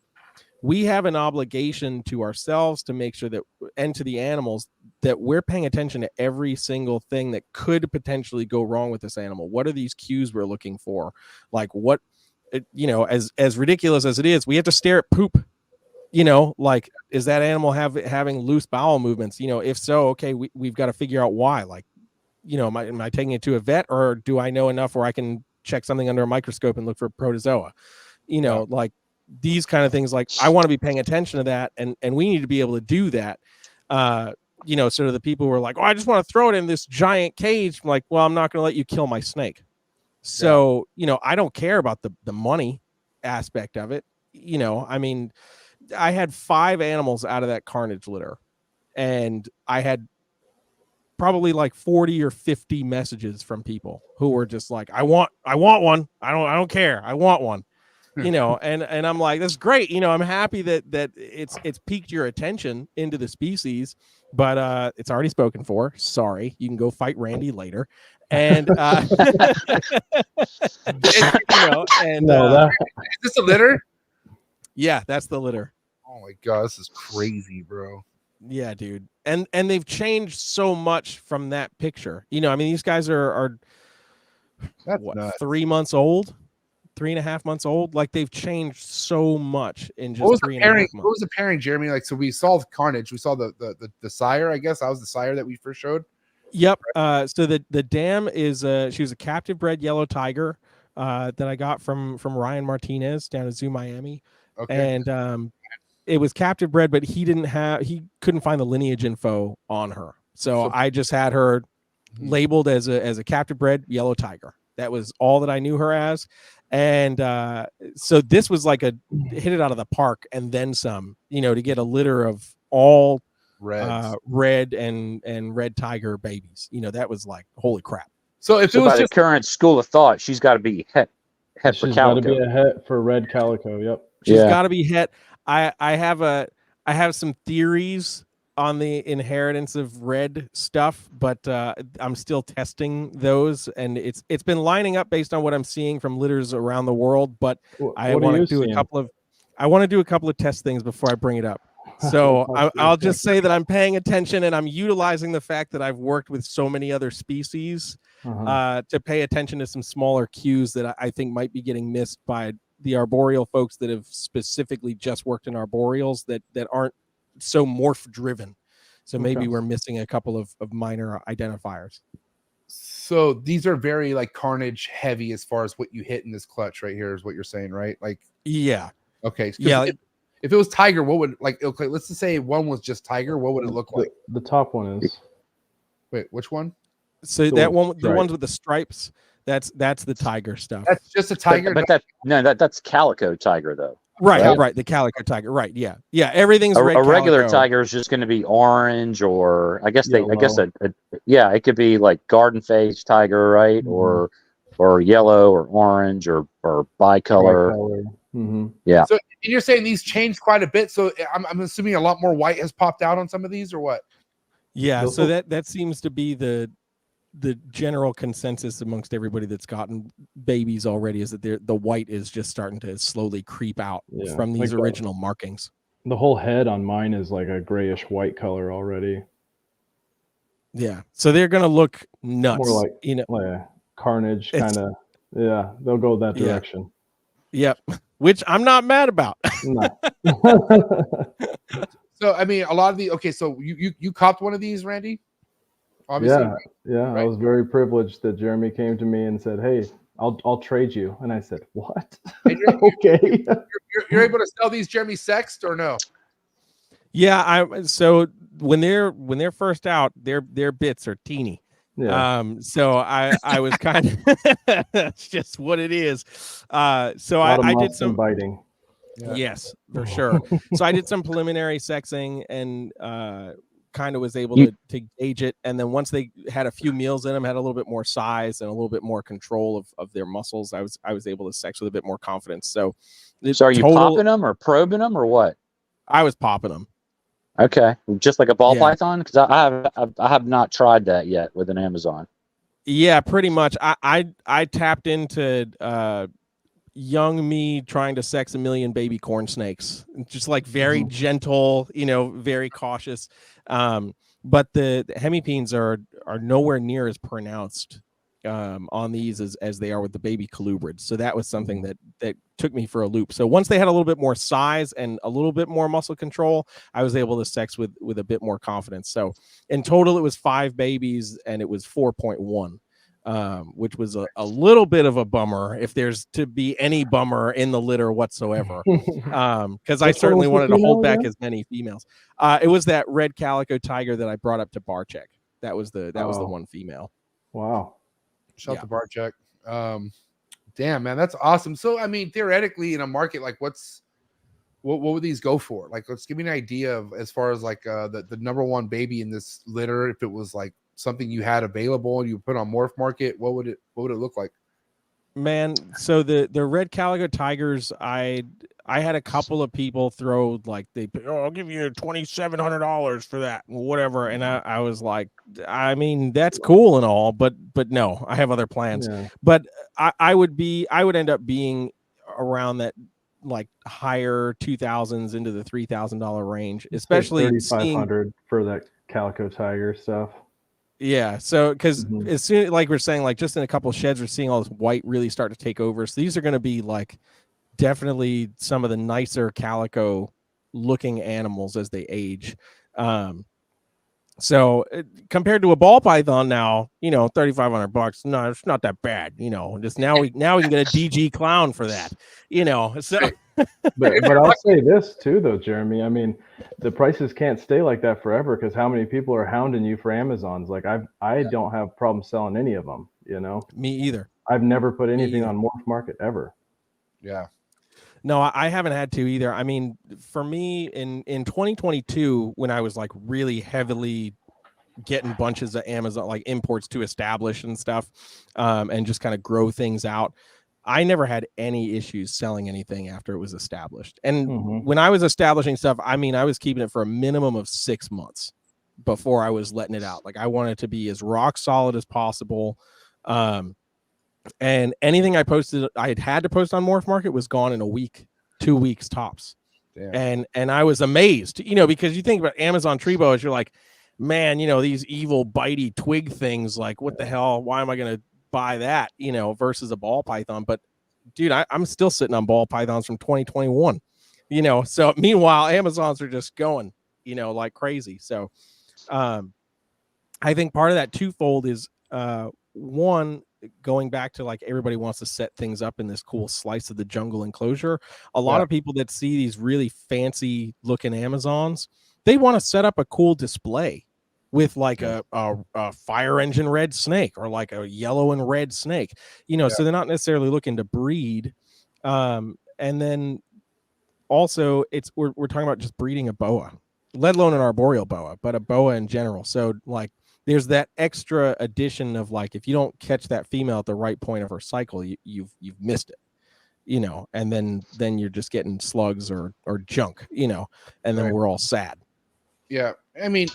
we have an obligation to ourselves to make sure that, and to the animals, that we're paying attention to every single thing that could potentially go wrong with this animal. What are these cues we're looking for? Like what, you know, as ridiculous as it is, we have to stare at poop. You know, like, is that animal having loose bowel movements? You know, if so, okay, we've got to figure out why. Like, you know, am I taking it to a vet, or do I know enough where I can check something under a microscope and look for protozoa? You know, like these kind of things. Like, I want to be paying attention to that, and we need to be able to do that. You know, sort of the people who are like, oh, I just want to throw it in this giant cage. I'm like, well, I'm not going to let you kill my snake. So, you know, I don't care about the money aspect of it. You know, I mean, I had 5 animals out of that carnage litter, and I had probably like 40 or 50 messages from people who were just like, I want one. I don't care. I want one, you know, and I'm like, that's great. You know, I'm happy that it's piqued your attention into the species, but it's already spoken for. Sorry. You can go fight Randy later. And, you know, and, is this a litter? Yeah, that's the litter. Oh my god, this is crazy, bro. Yeah, dude. And they've changed so much from that picture. You know, I mean, these guys are what, 3 months old, 3.5 months old. Like they've changed so much in just 3.5 months. What was the pairing, Jeremy? Like, so we saw the carnage. We saw the sire. I guess that was the sire that we first showed. Yep. So the dam is she was a captive bred yellow tiger that I got from Ryan Martinez down at Zoo Miami. Okay. And it was captive bred, but he couldn't find the lineage info on her. So I just had her labeled as a captive bred yellow tiger. That was all that I knew her as. And so this was like hit it out of the park and then some, you know, to get a litter of all red and red tiger babies. You know, that was like, holy crap. So if it was by the current school of thought, she's got to be het for calico. She's got to be a het for red calico. Yep. She's got to be het. I have some theories on the inheritance of red stuff, but I'm still testing those, and it's been lining up based on what I'm seeing from litters around the world. But I want to do a couple of test things before I bring it up. So I'll just say that I'm paying attention, and I'm utilizing the fact that I've worked with so many other species to pay attention to some smaller cues that I think might be getting missed by the arboreal folks that have specifically just worked in arboreals that aren't so morph driven. So maybe we're missing a couple of minor identifiers. So these are very like carnage heavy as far as what you hit in this clutch right here is what you're saying, right? Like, yeah. Okay. Yeah. If it was tiger, what would, like, okay, let's just say one was just tiger, what would it look like? The top one is. Wait, which one? So that one, the ones with the stripes, that's the tiger stuff. That's just a tiger. But that's calico tiger though. Right. The calico tiger. Right. Yeah. Everything's red. A regular tiger is just going to be orange, or I guess it could be like garden phase tiger, right? Or yellow or orange or bicolor. Yeah. So you're saying these changed quite a bit. So I'm assuming a lot more white has popped out on some of these, or what? Yeah. So that seems to be the general consensus amongst everybody that's gotten babies already, is that the white is just starting to slowly creep out from these original markings. The whole head on mine is like a grayish white color already. Yeah. So they're gonna look nuts. More like like a carnage kind of. Yeah, they'll go that direction. Yep. Which I'm not mad about. No. So I mean, a lot of the so you copped one of these, Randy? Obviously. Yeah. Right? I was very privileged that Jeremy came to me and said, "Hey, I'll trade you," and I said, "What?" Hey, okay. You're able to sell these Jeremy sexed or no? Yeah, so when they're first out, their bits are teeny. Yeah. So I was kind of it's just what it is. So I did some biting. Yeah. Yes, for sure. So I did some preliminary sexing and kind of was able to gauge it. And then once they had a few meals in them, had a little bit more size and a little bit more control of their muscles, I was able to sex with a bit more confidence. So are you popping them or probing them or what? I was popping them. Okay, just like a ball python, because I have not tried that yet with an Amazon. Yeah, pretty much. I tapped into young me trying to sex a million baby corn snakes, just like very gentle, very cautious. But the hemipenes are nowhere near as pronounced on these as they are with the baby colubrids. So that was something that took me for a loop. So once they had a little bit more size and a little bit more muscle control, I was able to sex with a bit more confidence. So in total, it was 5 babies and it was 4.1. Which was a little bit of a bummer, if there's to be any bummer in the litter whatsoever. Because I certainly wanted to hold back as many females. It was that red calico tiger that I brought up to bar check. That was the one female. Wow. Shout out to bar check. Damn, man, that's awesome. So I mean, theoretically, in a market like what would these go for? Like, let's give me an idea of as far as like the number one baby in this litter. If it was like something you had available and you put on Morph Market, what would it look like? Man, so the red calico tigers, I had a couple of people throw like I'll give you $2,700 for that, whatever, and I was like, I mean, that's cool and all, but no, I have other plans. Yeah. But I would end up being around that like higher 2000s into the $3,000 range, especially like 3,500 for that calico tiger stuff. Yeah, so because as soon like we're saying, like just in a couple of sheds, we're seeing all this white really start to take over. So these are going to be like definitely some of the nicer calico looking animals as they age. So compared to a ball python now, $3,500. No, it's not that bad. Just now we can get a DG clown for that. So. but I'll say this too, though, Jeremy. I mean, the prices can't stay like that forever because how many people are hounding you for Amazons? Like I don't have problem selling any of them. Me either. I've never put anything on Morph Market ever. Yeah. No, I haven't had to either. I mean, for me in 2022, when I was like really heavily getting bunches of Amazon like imports to establish and stuff, and just kind of grow things out, I never had any issues selling anything after it was established. And when I was establishing stuff, I mean, I was keeping it for a minimum of 6 months before I was letting it out. Like I wanted it to be as rock solid as possible. And anything I posted, I had to post on Morph Market was gone in a week, 2 weeks tops. Damn. And I was amazed, because you think about Amazon tree boas, you're like, man, these evil bitey twig things, like what the hell? Why am I going to buy that, versus a ball python? But dude, I'm still sitting on ball pythons from 2021, so meanwhile, Amazons are just going, like crazy. So, I think part of that twofold is, one, going back to like everybody wants to set things up in this cool slice of the jungle enclosure. A lot of people that see these really fancy looking Amazons, they want to set up a cool display with like a fire engine red snake or like a yellow and red snake, so they're not necessarily looking to breed. And then also we're talking about just breeding a boa, let alone an arboreal boa, but a boa in general. So like there's that extra addition of like, if you don't catch that female at the right point of her cycle, you've missed it, and then you're just getting slugs or junk, and then we're all sad. Yeah. I mean,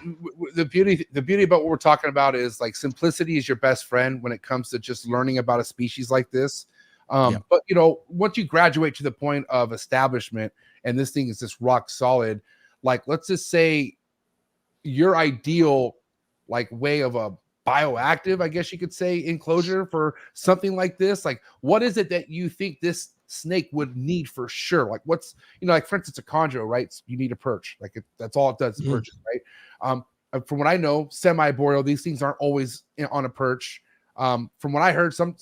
the beauty about what we're talking about is like simplicity is your best friend when it comes to just learning about a species like this. But once you graduate to the point of establishment, and this thing is just rock solid. Like, let's just say your ideal like way of a bioactive, I guess you could say, enclosure for something like this. Like, what is it that you think this snake would need for sure? Like, what's, like, for instance, a chondro, right? You need a perch. Like, that's all it does, is perches, right? From what I know, semi-boreal, these things aren't always on a perch. From what I heard, from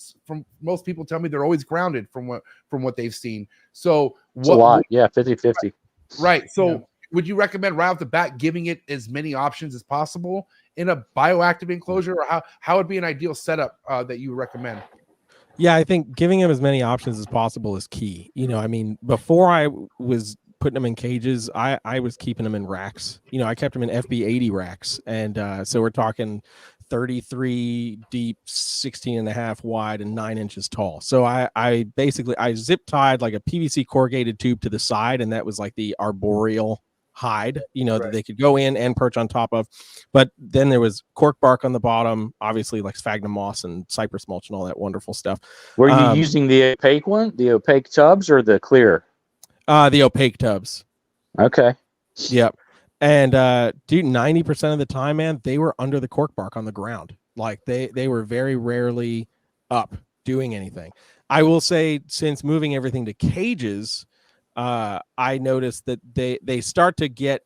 most people tell me they're always grounded from what they've seen. So it's a lot, 50-50. Right. So would you recommend right off the bat giving it as many options as possible in a bioactive enclosure, or how would be an ideal setup that you would recommend? Yeah, I think giving them as many options as possible is key. I mean, before I was putting them in cages, I was keeping them in racks. I kept them in FB80 racks. And so we're talking 33 deep, 16 and a half wide, and 9 inches tall. So I basically zip tied like a PVC corrugated tube to the side, and that was like the arboreal hide, that they could go in and perch on top of. But then there was cork bark on the bottom, obviously, like sphagnum moss and cypress mulch and all that wonderful stuff. Were you using the opaque one, the opaque tubs, or the clear? The opaque tubs. Okay. Yep. And dude, 90% of the time, man, they were under the cork bark on the ground. Like they were very rarely up doing anything. I will say, since moving everything to cages, I noticed that they start to get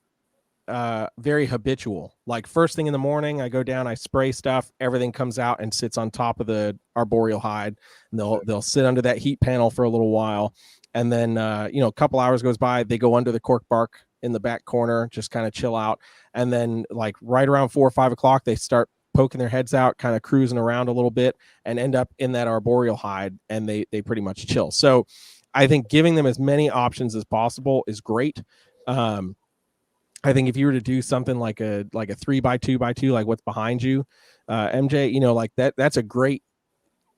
very habitual. Like, first thing in the morning, I go down, I spray stuff, everything comes out and sits on top of the arboreal hide, and they'll sit under that heat panel for a little while. And then a couple hours goes by, they go under the cork bark in the back corner, just kind of chill out. And then, like, right around 4 or 5 o'clock, they start poking their heads out, kind of cruising around a little bit, and end up in that arboreal hide, and they pretty much chill. So I think giving them as many options as possible is great. I think if you were to do something like a 3x2x2, like what's behind you, MJ, like that's a great,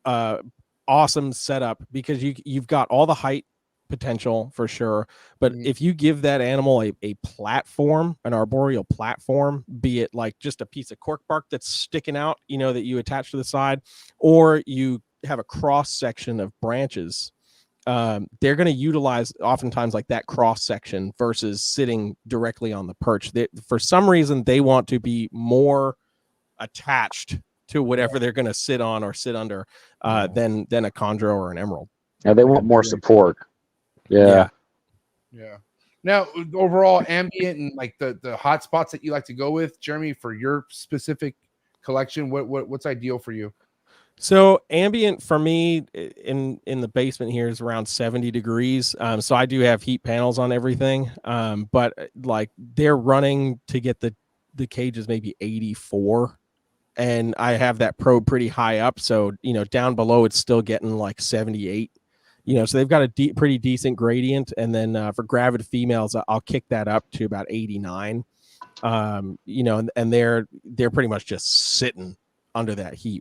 awesome setup, because you've got all the height potential for sure. But if you give that animal a platform, an arboreal platform, be it like just a piece of cork bark that's sticking out, that you attach to the side, or you have a cross section of branches, they're going to utilize oftentimes like that cross section versus sitting directly on the perch. For some reason, they want to be more attached to whatever they're going to sit on or sit under than a chondro or an emerald. Yeah, they want more support. Yeah. Now, overall ambient and like the hot spots that you like to go with, Jeremy, for your specific collection, what's ideal for you? So ambient for me in the basement here is around 70 degrees. So I do have heat panels on everything. But like they're running to get the cages maybe 84. And I have that probe pretty high up. So, down below it's still getting like 78. So they've got a pretty decent gradient. And then for gravid females, I'll kick that up to about 89. And they're pretty much just sitting under that heat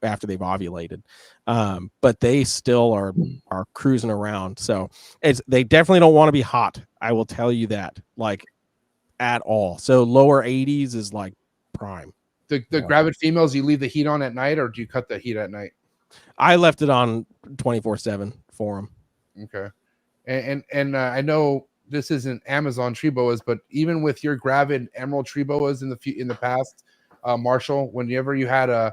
after they've ovulated. But they still are cruising around. So they definitely don't want to be hot. I will tell you that, like, at all. So lower 80s is like prime. The gravid females, you leave the heat on at night, or do you cut the heat at night? I left it on 24/7 for them. Okay. And I know this isn't Amazon tree boas, but even with your gravid emerald tree boas in the past, Marshall, whenever you had a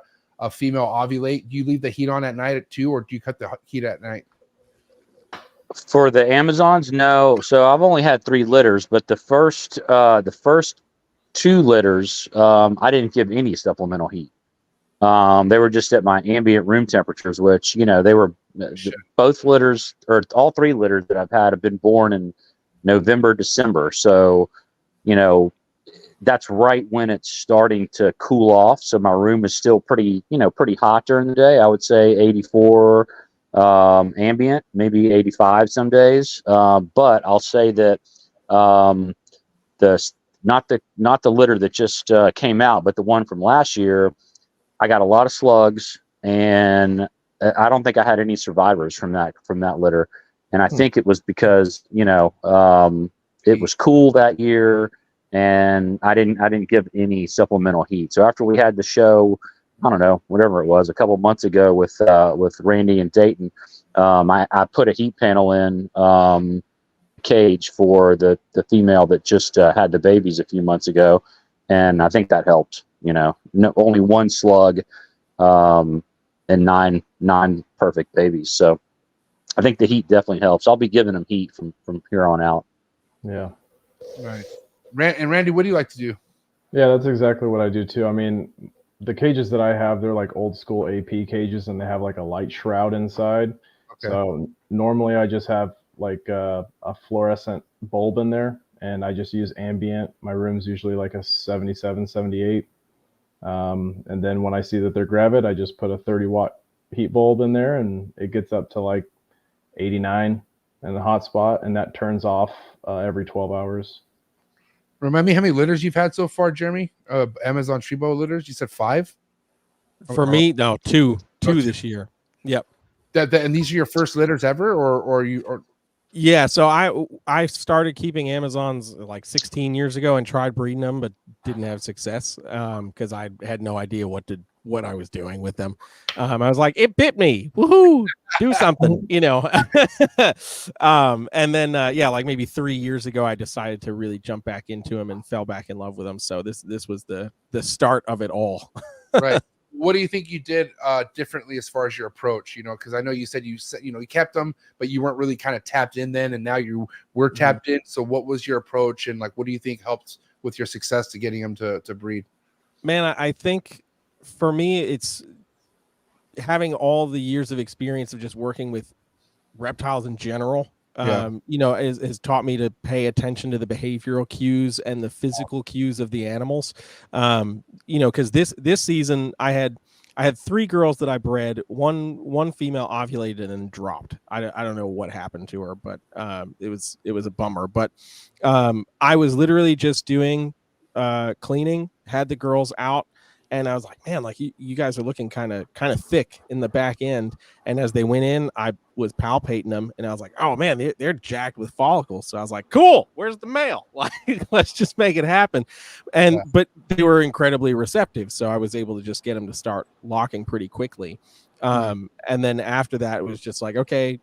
female ovulate, do you leave the heat on at night too, or do you cut the heat at night? For the Amazons, no. So I've only had 3 litters, but the first 2 litters, I didn't give any supplemental heat. They were just at my ambient room temperatures, which, they were both litters, or all 3 litters that I've had have been born in November, December. So, that's right when it's starting to cool off. So my room is still pretty hot during the day. I would say 84 ambient, maybe 85 some days. But I'll say that not the litter that just came out, but the one from last year, I got a lot of slugs, and I don't think I had any survivors from that litter. And I think it was because it was cool that year, and I didn't give any supplemental heat. So after we had the show, I don't know, whatever it was, a couple months ago with Randy and Dayton, I put a heat panel in, cage for the female that just had the babies a few months ago, and I think that helped. Only one slug, and nine perfect babies. So I think the heat definitely helps. I'll be giving them heat from here on out. Yeah. Right. And Randy, what do you like to do? Yeah, that's exactly what I do too. I mean, the cages that I have, they're like old school AP cages, and they have like a light shroud inside. Okay. So normally I just have like a fluorescent bulb in there, and I just use ambient. My room's usually like a 77, 78. And then when I see that they're gravid, I just put a 30-watt heat bulb in there, and it gets up to like 89 in the hot spot, and that turns off every 12 hours. Remind me how many litters you've had so far, Jeremy? Amazon Shebo litters? You said 5? For me, no, two this year. Yep. And these are your first litters ever, or yeah. So I started keeping Amazons like 16 years ago and tried breeding them, but didn't have success because I had no idea what I was doing with them. I was like, it bit me. Woohoo! Do something, and then like maybe 3 years ago, I decided to really jump back into them and fell back in love with them. So this was the start of it all. Right. What do you think you did differently as far as your approach? Because I know you said you kept them, but you weren't really kind of tapped in then, and now you were tapped in. So what was your approach, and like what do you think helped with your success to getting them to breed? Man, I think for me, it's having all the years of experience of just working with reptiles in general. Has taught me to pay attention to the behavioral cues and the physical cues of the animals. Because this season I had 3 girls that I bred. One female ovulated and dropped. I don't know what happened to her, but it was a bummer. But I was literally just doing cleaning, had the girls out, and I was like, man, like you guys are looking kind of thick in the back end. And as they went in, I was palpating them, and I was like, oh man, they're jacked with follicles. So I was like, cool, where's the male? Like, let's just make it happen. But they were incredibly receptive, so I was able to just get them to start locking pretty quickly. And then after that, it was just like, okay,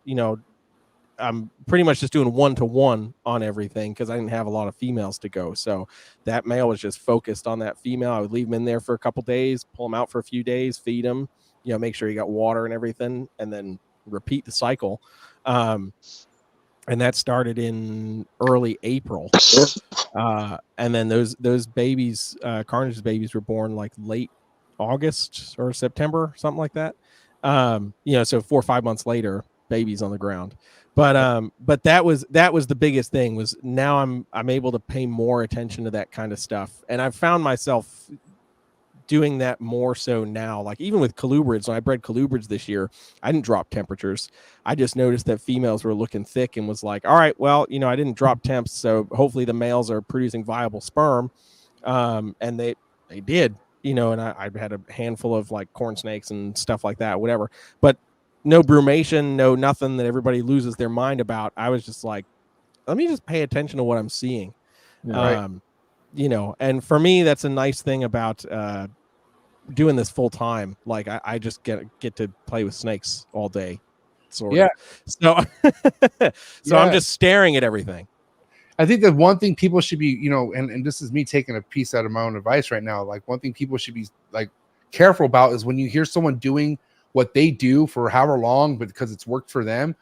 I'm pretty much just doing 1-to-1 on everything because I didn't have a lot of females to go. So that male was just focused on that female. I would leave him in there for a couple days, pull him out for a few days, feed him, make sure he got water and everything, and then repeat the cycle. And that started in early April. And then those babies, Carnage's babies, were born like late August or September, something like that. So 4 or 5 months later, babies on the ground. But that was the biggest thing, was now I'm able to pay more attention to that kind of stuff. And I've found myself doing that more so now. Like even with colubrids, when I bred colubrids this year, I didn't drop temperatures. I just noticed that females were looking thick and was like, all right, well, I didn't drop temps, so hopefully the males are producing viable sperm. And they did, and I had a handful of like corn snakes and stuff like that, whatever. But no brumation, no nothing that everybody loses their mind about. I was just like, let me just pay attention to what I'm seeing. Yeah, And for me, that's a nice thing about doing this full time. Like I just get to play with snakes all day. Sort of. So I'm just staring at everything. I think that one thing people should be, and this is me taking a piece out of my own advice right now. Like one thing people should be like careful about is when you hear someone doing what they do for however long, but because it's worked for them,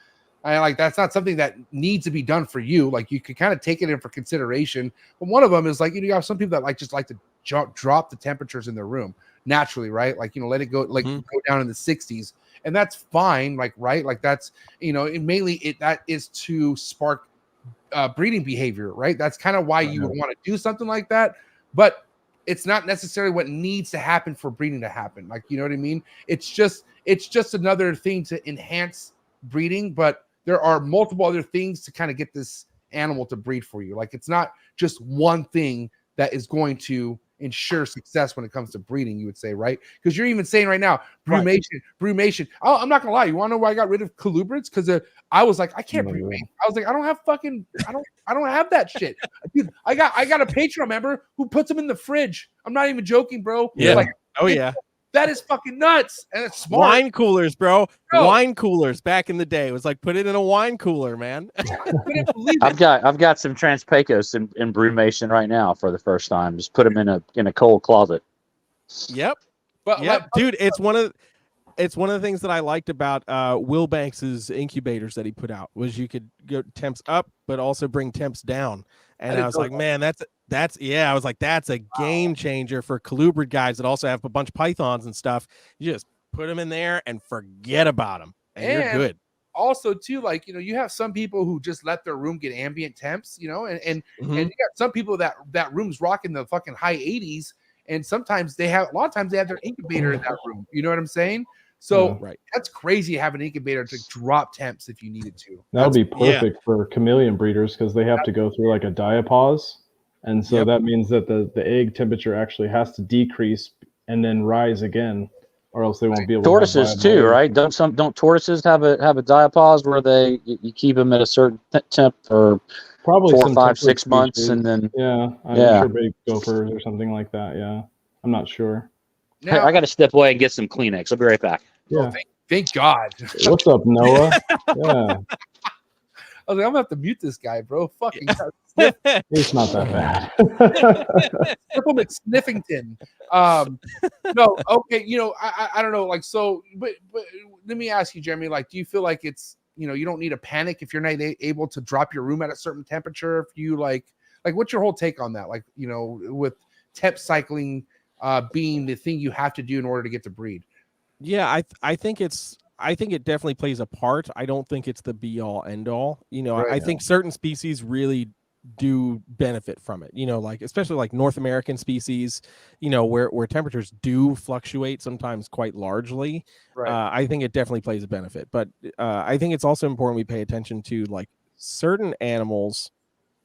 that's not something that needs to be done for you. Like you could kind of take it in for consideration. But one of them is like, you have some people that just like to drop the temperatures in their room naturally, right? Like, let it go, like go down in the 60s, and that's fine. Like, right. Like that's, that is to spark breeding behavior, right? That's kind of why you would want to do something like that. But it's not necessarily what needs to happen for breeding to happen. Like, you know what I mean? It's just another thing to enhance breeding, but there are multiple other things to kind of get this animal to breed for you. Like, it's not just one thing that is going to ensure success when it comes to breeding, you would say, right? Because you're even saying right now, brumation. Oh, I'm not gonna lie. You want to know why I got rid of colubrids? Because I was like, I can't brumate. I was like, I don't have that shit. Dude, I got a Patreon member who puts them in the fridge. I'm not even joking, bro. Yeah. Like, That is fucking nuts, and it's smart. Wine coolers, bro. Bro. Wine coolers back in the day. It was like put it in a wine cooler, man. Couldn't believe it. I've got some Transpecos in brewmation right now for the first time. Just put them in a cold closet. Yep. But Yep, dude, it's one of the things that I liked about Will Banks's incubators that he put out was you could go temps up, but also bring temps down. And I was like, man, that's I was like, that's a game changer for colubrid guys that also have a bunch of pythons and stuff. You just put them in there and forget about them, and you're good. Also, too, like, you know, you have some people who just let their room get ambient temps, you know, and Mhm. you got some people that room's rocking the fucking high 80s, and sometimes a lot of times they have their incubator in that room. You know what I'm saying? So Right. that's crazy to have an incubator to drop temps if you needed to. That would be perfect for chameleon breeders because they have to go through like a diapause. And so that means that the egg temperature actually has to decrease and then rise again, or else they won't be able Tortoises to too, right? Don't tortoises have a diapause where you keep them at a certain temp for probably 4, some 5, temperate 6 months, species. and then I'm sure big gophers or something like that. Yeah, I'm not sure. Now, I got to step away and get some Kleenex. I'll be right back. Yeah. Thank God. What's up, Noah? Yeah, I was like, I'm gonna have to mute this guy, bro. Fucking it's not that bad. Triple McSniffington. No, okay, you know, I don't know, like, so, but let me ask you, Jeremy, like, do you feel like it's, you know, you don't need a panic if you're not able to drop your room at a certain temperature? If you like what's your whole take on that? Like, you know, with temp cycling being the thing you have to do in order to get to breed. Yeah, I think it definitely plays a part. I don't think it's the be all end all. You know, I think certain species really do benefit from it. You know, like especially like North American species, you know, where temperatures do fluctuate sometimes quite largely. Right. I think it definitely plays a benefit. But I think it's also important we pay attention to like certain animals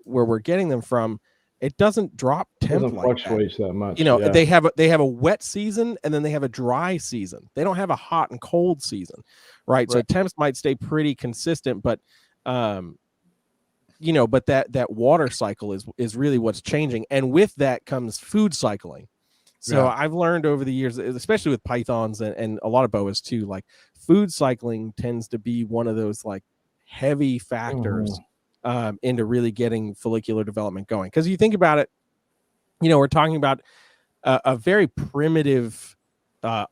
where we're getting them from. It doesn't drop temp Doesn't like fluctuate that much. you know, they have a wet season and then they have a dry season. They don't have a hot and cold season, right? So temps might stay pretty consistent, but you know, but that water cycle is really what's changing, and with that comes food cycling. So I've learned over the years, especially with pythons and a lot of boas too, like food cycling tends to be one of those like heavy factors into really getting follicular development going. Because you think about it, you know, we're talking about a very primitive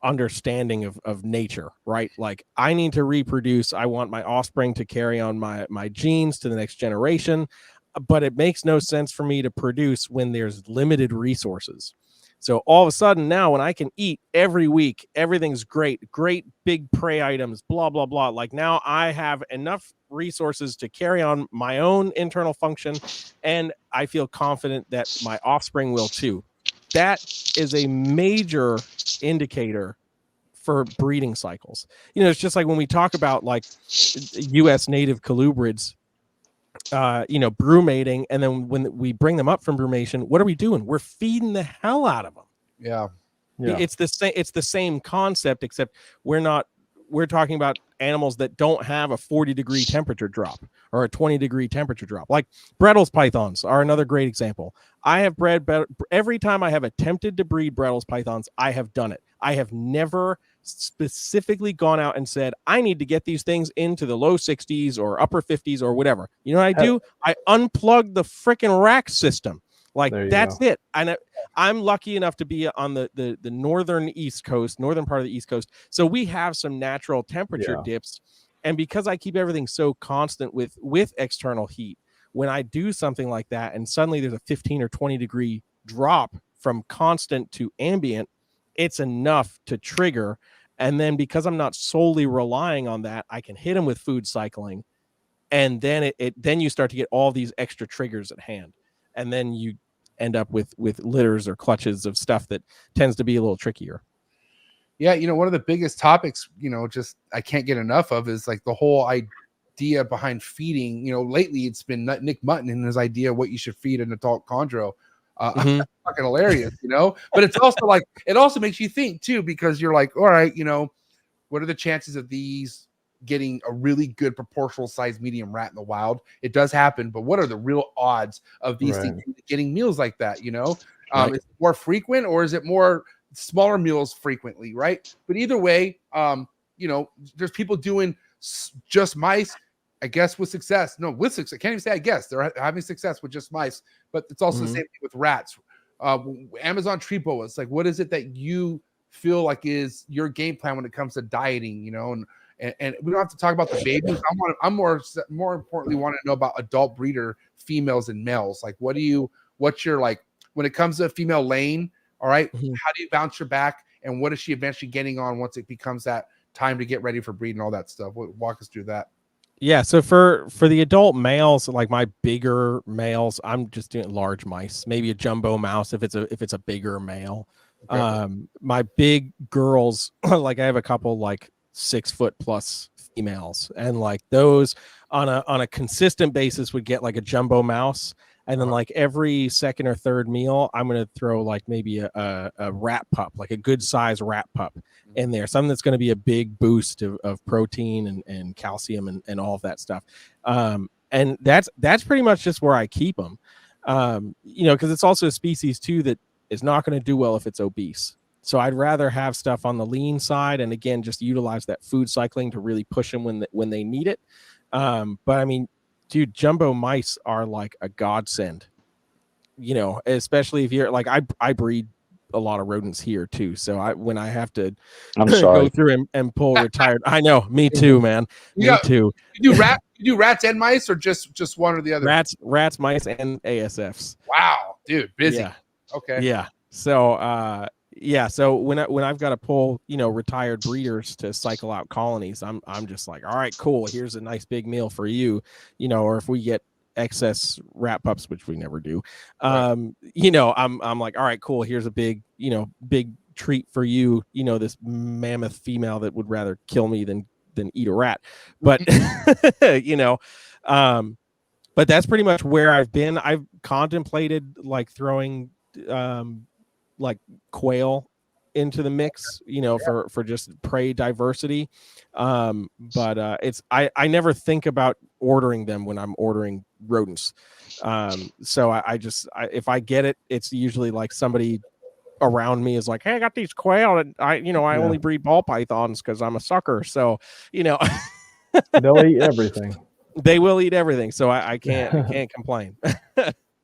understanding of nature, right? Like I need to reproduce. I want my offspring to carry on my genes to the next generation, but it makes no sense for me to produce when there's limited resources. So all of a sudden now when I can eat every week, everything's great big prey items, blah, blah, blah. Like now I have enough resources to carry on my own internal function, and I feel confident that my offspring will too. That is a major indicator for breeding cycles. You know, it's just like when we talk about like U.S. native colubrids, you know, brewmating, and then when we bring them up from brumation, what are we doing? We're feeding the hell out of them. Yeah. It's the same concept, except we're talking about animals that don't have a 40-degree temperature drop or a 20-degree temperature drop. Like Brettles pythons are another great example. I have bred every time I have attempted to breed Brettles pythons, I have done it. I have never specifically gone out and said, I need to get these things into the low 60s or upper 50s or whatever. You know what I do? I unplug the freaking RHACS system. Like that's it. And I'm lucky enough to be on the northern part of the East Coast. So we have some natural temperature dips. And because I keep everything so constant with external heat, when I do something like that and suddenly there's a 15 or 20 degree drop from constant to ambient, it's enough to trigger. And then because I'm not solely relying on that, I can hit them with food cycling. And then then you start to get all these extra triggers at hand. And then you end up with litters or clutches of stuff that tends to be a little trickier. Yeah, you know, one of the biggest topics, you know, just I can't get enough of is like the whole idea behind feeding. You know, lately it's been Nick Mutton and his idea of what you should feed an adult chondro. Fucking hilarious, you know. But it's also like it also makes you think too, because you're like, all right, you know, what are the chances of these getting a really good proportional size medium rat in the wild? It does happen, but what are the real odds of these things getting meals like that? You know, is it more frequent or is it more smaller meals frequently, right? But either way, there's people doing just mice, I guess, with success. No, with success. I can't even say I guess. They're having success with just mice, but it's also the same thing with rats. Amazon tree boas. Like, what is it that you feel like is your game plan when it comes to dieting, and we don't have to talk about the babies. I'm more importantly want to know about adult breeder females and males. Like, what's your, like, when it comes to a female laying, all right, how do you bounce her back, and what is she eventually getting on once it becomes that time to get ready for breeding, all that stuff? Walk us through that. Yeah, so for the adult males, like my bigger males, I'm just doing large mice, maybe a jumbo mouse if it's a bigger male. Okay. My big girls, like I have a couple like 6 foot plus females, and like those on a consistent basis would get like a jumbo mouse, and then like every second or third meal, I'm gonna throw like maybe a rat pup, like a good size rat pup in there, something that's going to be a big boost of protein and calcium and all of that stuff. And that's pretty much just where I keep them, because it's also a species too that is not going to do well if it's obese. So I'd rather have stuff on the lean side, and again, just utilize that food cycling to really push them when they need it. But I mean, dude, jumbo mice are like a godsend, especially if you're like, I breed a lot of rodents here too. So when I have to go through and pull retired, I know, me too, man. Me too. You do rats and mice, or just one or the other? Rats, mice, and ASFs. Wow, dude, busy. Yeah. Okay. Yeah. So so when I've got to pull, retired breeders to cycle out colonies, I'm just like, all right, cool. Here's a nice big meal for you, or if we get excess rat pups, which we never do, I'm like, all right, cool. Here's a big treat for you. This mammoth female that would rather kill me than eat a rat. But, but that's pretty much where I've been. I've contemplated like throwing, like quail into the mix, for just prey diversity. But it's, I never think about ordering them when I'm ordering rodents. So I if I get it, it's usually like somebody around me is like, hey, I got these quail, and I only breed ball pythons because I'm a sucker. So, they'll eat everything. They will eat everything. So I can't complain.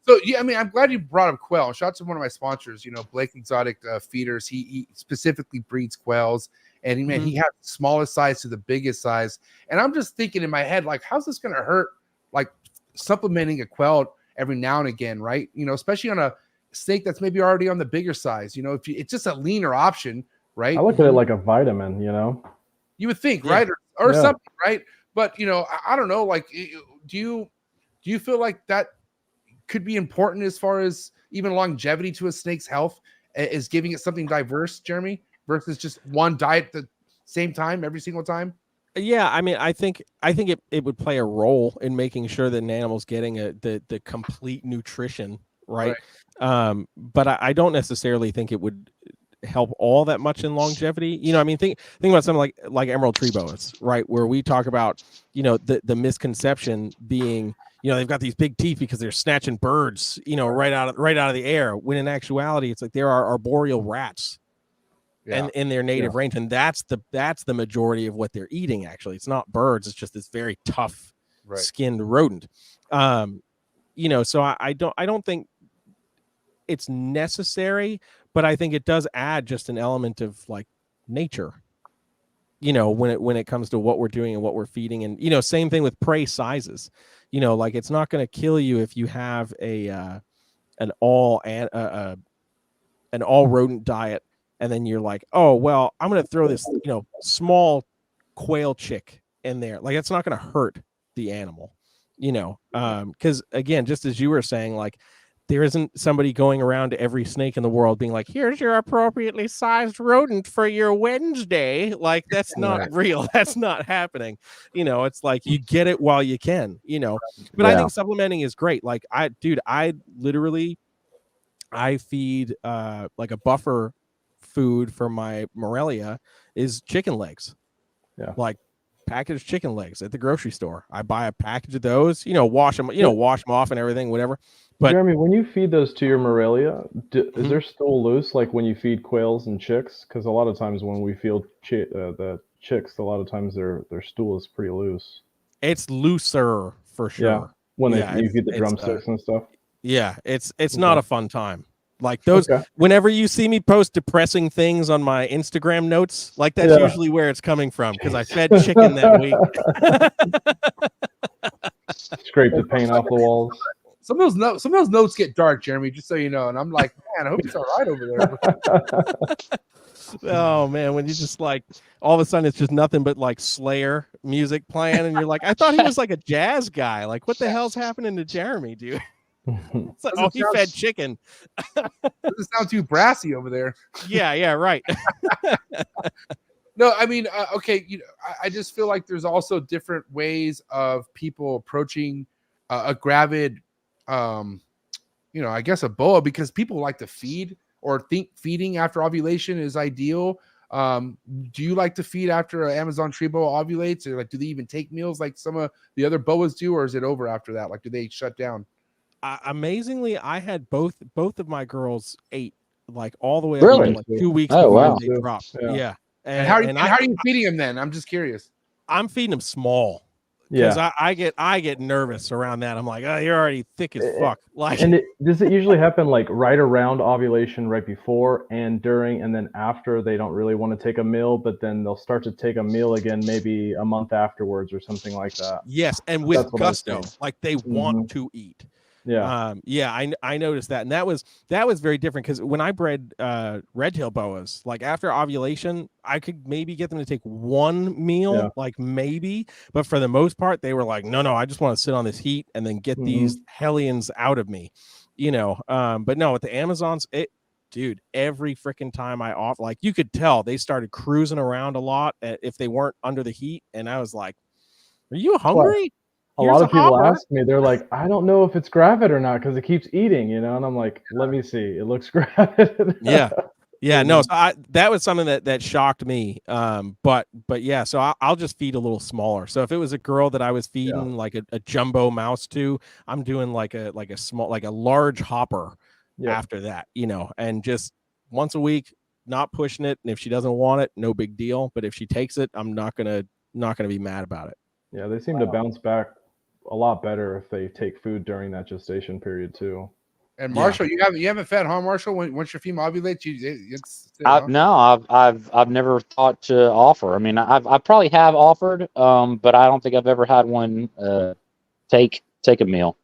So yeah, I mean, I'm glad you brought up quail. Shout out to one of my sponsors, Blake Exotic Feeders. He specifically breeds quails, and he has the smallest size to the biggest size. And I'm just thinking in my head, like, how's this going to hurt? Like supplementing a quail every now and again, right? Especially on a snake that's maybe already on the bigger size. If it's just a leaner option, right? I look at it like a vitamin. You would think, right, or something, right? But I don't know. Like, do you feel like that could be important as far as even longevity to a snake's health, is giving it something diverse, Jeremy, versus just one diet at the same time every single time? Yeah, I mean, I think it would play a role in making sure that an animal's getting the complete nutrition, right? But I don't necessarily think it would help all that much in longevity. I mean, think about something like emerald tree boas, right? Where we talk about, the misconception being, they've got these big teeth because they're snatching birds, right out of the air. When in actuality, it's like there are arboreal rats, and in their native range, and that's the majority of what they're eating. Actually, it's not birds; it's just this very tough skinned rodent. So I don't think it's necessary, but I think it does add just an element of like nature. When it comes to what we're doing and what we're feeding, and same thing with prey sizes. Like it's not going to kill you if you have an all rodent diet, and then you're like, oh well, I'm going to throw this small quail chick in there. Like it's not going to hurt the animal, because again, just as you were saying, like there isn't somebody going around to every snake in the world being like, here's your appropriately sized rodent for your Wednesday. Like that's not real. That's not happening. It's like you get it while you can, but I think supplementing is great. Like I feed like a buffer food for my Morelia is chicken legs. Yeah. Like packaged chicken legs at the grocery store. I buy a package of those, wash them off and everything, whatever. But Jeremy, when you feed those to your Morelia, is their stool loose like when you feed quails and chicks? Because a lot of times when we feed the chicks, a lot of times their stool is pretty loose. it's looser for sure. Yeah, when you feed the it's, drumsticks and stuff. Yeah, it's not a fun time. Like those, whenever you see me post depressing things on my Instagram notes, like that's usually where it's coming from because I fed chicken that week. Scrape the paint off the walls. Some of those notes get dark, Jeremy, just so you know. And I'm like, man, I hope it's all right over there. Oh man, when you just like all of a sudden it's just nothing but like Slayer music playing, and you're like, I thought he was like a jazz guy. Like, what the hell's happening to Jeremy, dude? It's like, he fed chicken. Doesn't sound too brassy over there. Yeah, right. No, I mean, okay, I just feel like there's also different ways of people approaching a gravid, I guess a boa, because people like to feed or think feeding after ovulation is ideal. Do you like to feed after an Amazon tree boa ovulates, or like do they even take meals like some of the other boas do, or is it over after that? Like, do they shut down? Amazingly, I had both of my girls ate like all the way up Really? to like 2 weeks Oh, before wow. they dropped. Yeah. And how are you feeding them then? I'm just curious. I'm feeding them small. Because I get nervous around that. I'm like, oh, you're already thick as fuck. Like, does it usually happen like right around ovulation, right before and during, and then after they don't really want to take a meal, but then they'll start to take a meal again maybe a month afterwards or something like that? Yes, and with gusto, like they want to eat. Yeah. I noticed that, and that was very different because when I bred red tail boas, like after ovulation, I could maybe get them to take one meal, like maybe, but for the most part, they were like, no, I just want to sit on this heat and then get these hellions out of me, But no, with the Amazons, dude, every freaking time like you could tell they started cruising around a lot if they weren't under the heat, and I was like, are you hungry? A lot of people ask me, they're like, I don't know if it's gravid or not because it keeps eating, and I'm like, let me see, it looks gravid. Yeah, no, so that was something that shocked me. But yeah, so I'll just feed a little smaller. So if it was a girl that I was feeding like a jumbo mouse to, I'm doing like a large hopper after that, and just once a week, not pushing it. And if she doesn't want it, no big deal. But if she takes it, I'm not gonna be mad about it. Yeah, they seem to bounce back a lot better if they take food during that gestation period too. And Marshall, you haven't fed, huh, Marshall? Once your female ovulates, no, I've never thought to offer. I mean, I probably have offered, but I don't think I've ever had one take a meal.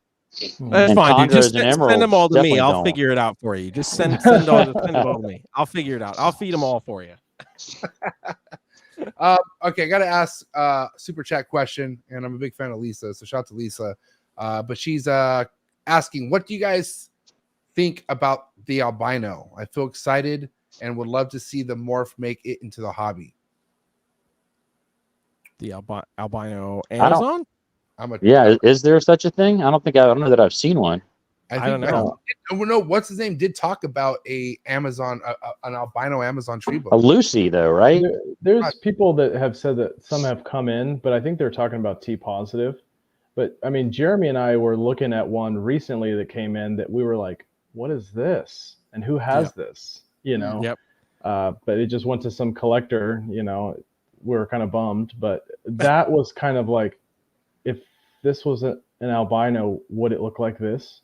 That's fine, dude. Just send them all to me. I'll figure it out for you. Just send them all to me. I'll figure it out. I'll feed them all for you. Okay, I gotta ask super chat question, and I'm a big fan of Lisa, so shout out to Lisa. But she's asking, what do you guys think about the albino? I feel excited and would love to see the morph make it into the hobby. The albino Amazon? Is there such a thing? I don't know that I've seen one. I don't know. No, what's his name? Did talk about an albino Amazon tree boa. A Lucy, though, right? There's people that have said that some have come in, but I think they're talking about T positive. But I mean, Jeremy and I were looking at one recently that came in that we were like, what is this? And who has this? Yep. But it just went to some collector, we were kind of bummed, but that was kind of like, if this was an albino, would it look like this?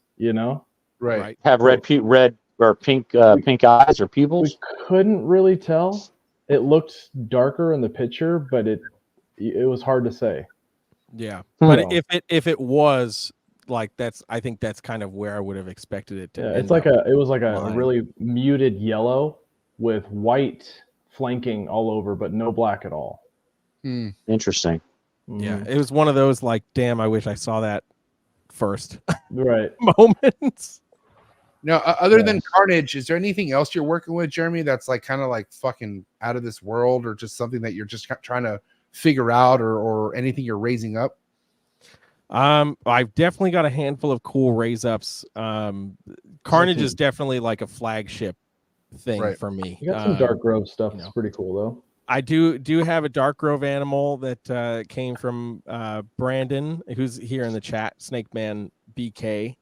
Right. Have red or pink eyes or pupils? We couldn't really tell. It looked darker in the picture, but it was hard to say. Yeah. But if it was like I think that's kind of where I would have expected it to. Yeah, it was like a really muted yellow with white flanking all over, but no black at all. Interesting. Yeah, it was one of those like, damn, I wish I saw that first. Right. Moments. Now, other than Carnage, is there anything else you're working with, Jeremy, that's like kind of like fucking out of this world, or just something that you're just trying to figure out, or anything you're raising up? I've definitely got a handful of cool raise ups. Carnage is definitely like a flagship thing for me. You got some Dark Grove stuff. It's pretty cool though. I do have a dark grove animal that came from Brandon, who's here in the chat, Snake Man BK.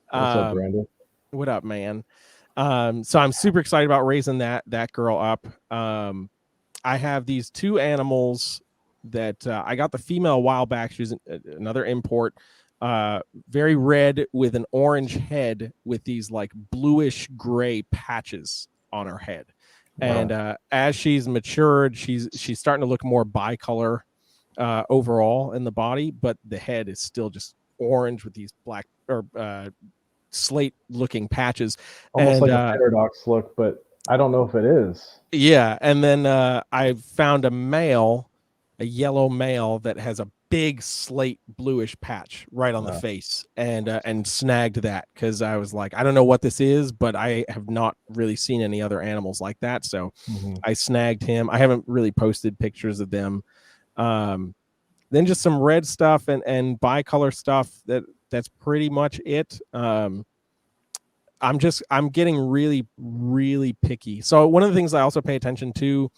What's up, Brandon? What up, man? So I'm super excited about raising that girl up. I have these two animals that I got the female a while back. She's another import, very red with an orange head with these like bluish gray patches on her head. And as she's matured, she's starting to look more bicolor overall in the body, but the head is still just orange with these black or slate looking patches. Almost like a paradox look, but I don't know if it is. Yeah. And then I found a yellow male that has a big slate bluish patch right on the face, and snagged that because I was like, I don't know what this is, but I have not really seen any other animals like that. So I snagged him. I haven't really posted pictures of them. Then just some red stuff and bicolor stuff. That's pretty much it. I'm getting really, really picky. So one of the things I also pay attention to,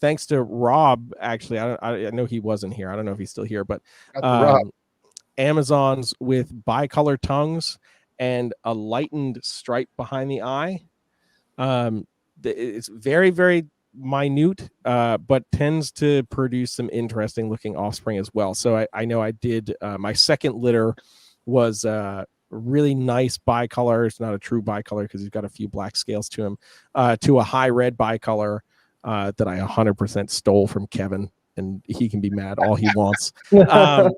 thanks to Rob, actually, I know he wasn't here. I don't know if he's still here, but Amazons with bicolor tongues and a lightened stripe behind the eye. It's very, very minute, but tends to produce some interesting looking offspring as well. So I know I did, my second litter was really nice bicolor. It's not a true bicolor because he's got a few black scales to him, to a high red bicolor that I 100% stole from Kevin, and he can be mad all he wants. But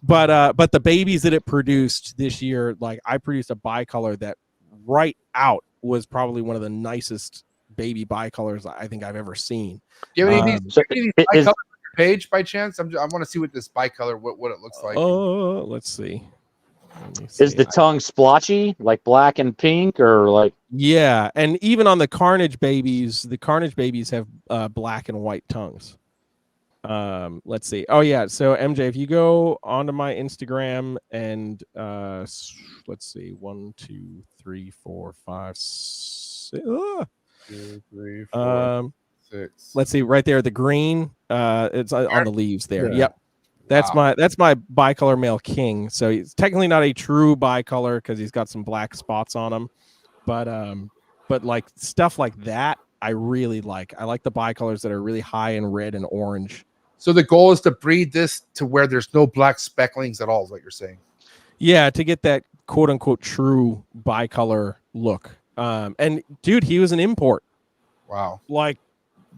the babies that it produced this year, like I produced a bicolor that right out was probably one of the nicest baby bicolors I think I've ever seen. Do you have any of these bicolors on your page by chance? I want to see what this bicolor, what it looks like. Oh, let's see. Is the tongue splotchy, like black and pink, or like? Yeah, and even on the Carnage babies have black and white tongues. Let's see. Oh yeah, so MJ, if you go onto my Instagram and let's see, 1, 2, 3, 4, 5, 6. 2, 3, 4, 6. Let's see, right there, the green. It's on the leaves there. Yeah. Yep. That's my bicolor male king. So he's technically not a true bicolor because he's got some black spots on him, but like stuff like that, I really like. I like the bicolors that are really high in red and orange. So the goal is to breed this to where there's no black specklings at all, is what you're saying? Yeah, to get that quote unquote true bicolor look. And dude, he was an import. Wow. Like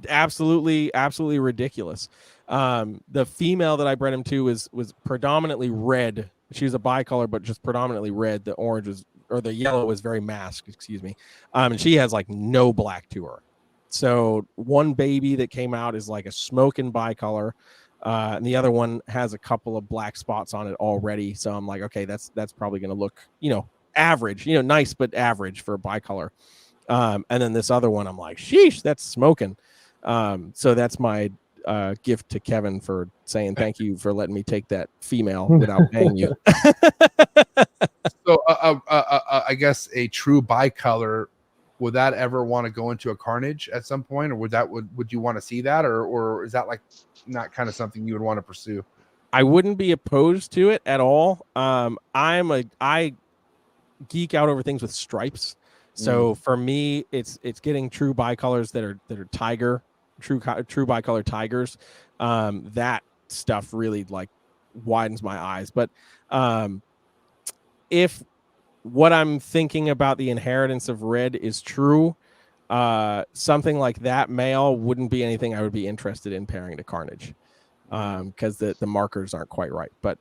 absolutely ridiculous. The female that I bred him to was predominantly red. She was a bicolor, but just predominantly red. The orange was, or the yellow was very masked, excuse me. And she has like no black to her. So one baby that came out is like a smoking bicolor. And the other one has a couple of black spots on it already. So I'm like, okay, that's probably going to look, average, nice, but average for a bicolor. And then this other one, I'm like, sheesh, that's smoking. So that's my gift to Kevin for saying thank you for letting me take that female without paying you. So I guess a true bicolor, would that ever want to go into a Carnage at some point, or would you want to see that, or is that like not kind of something you would want to pursue? I wouldn't be opposed to it at all. I geek out over things with stripes. So for me, it's getting true bicolors that are tiger, true bicolor tigers. That stuff really like widens my eyes. But if what I'm thinking about the inheritance of red is true, something like that male wouldn't be anything I would be interested in pairing to Carnage, because the markers aren't quite right. But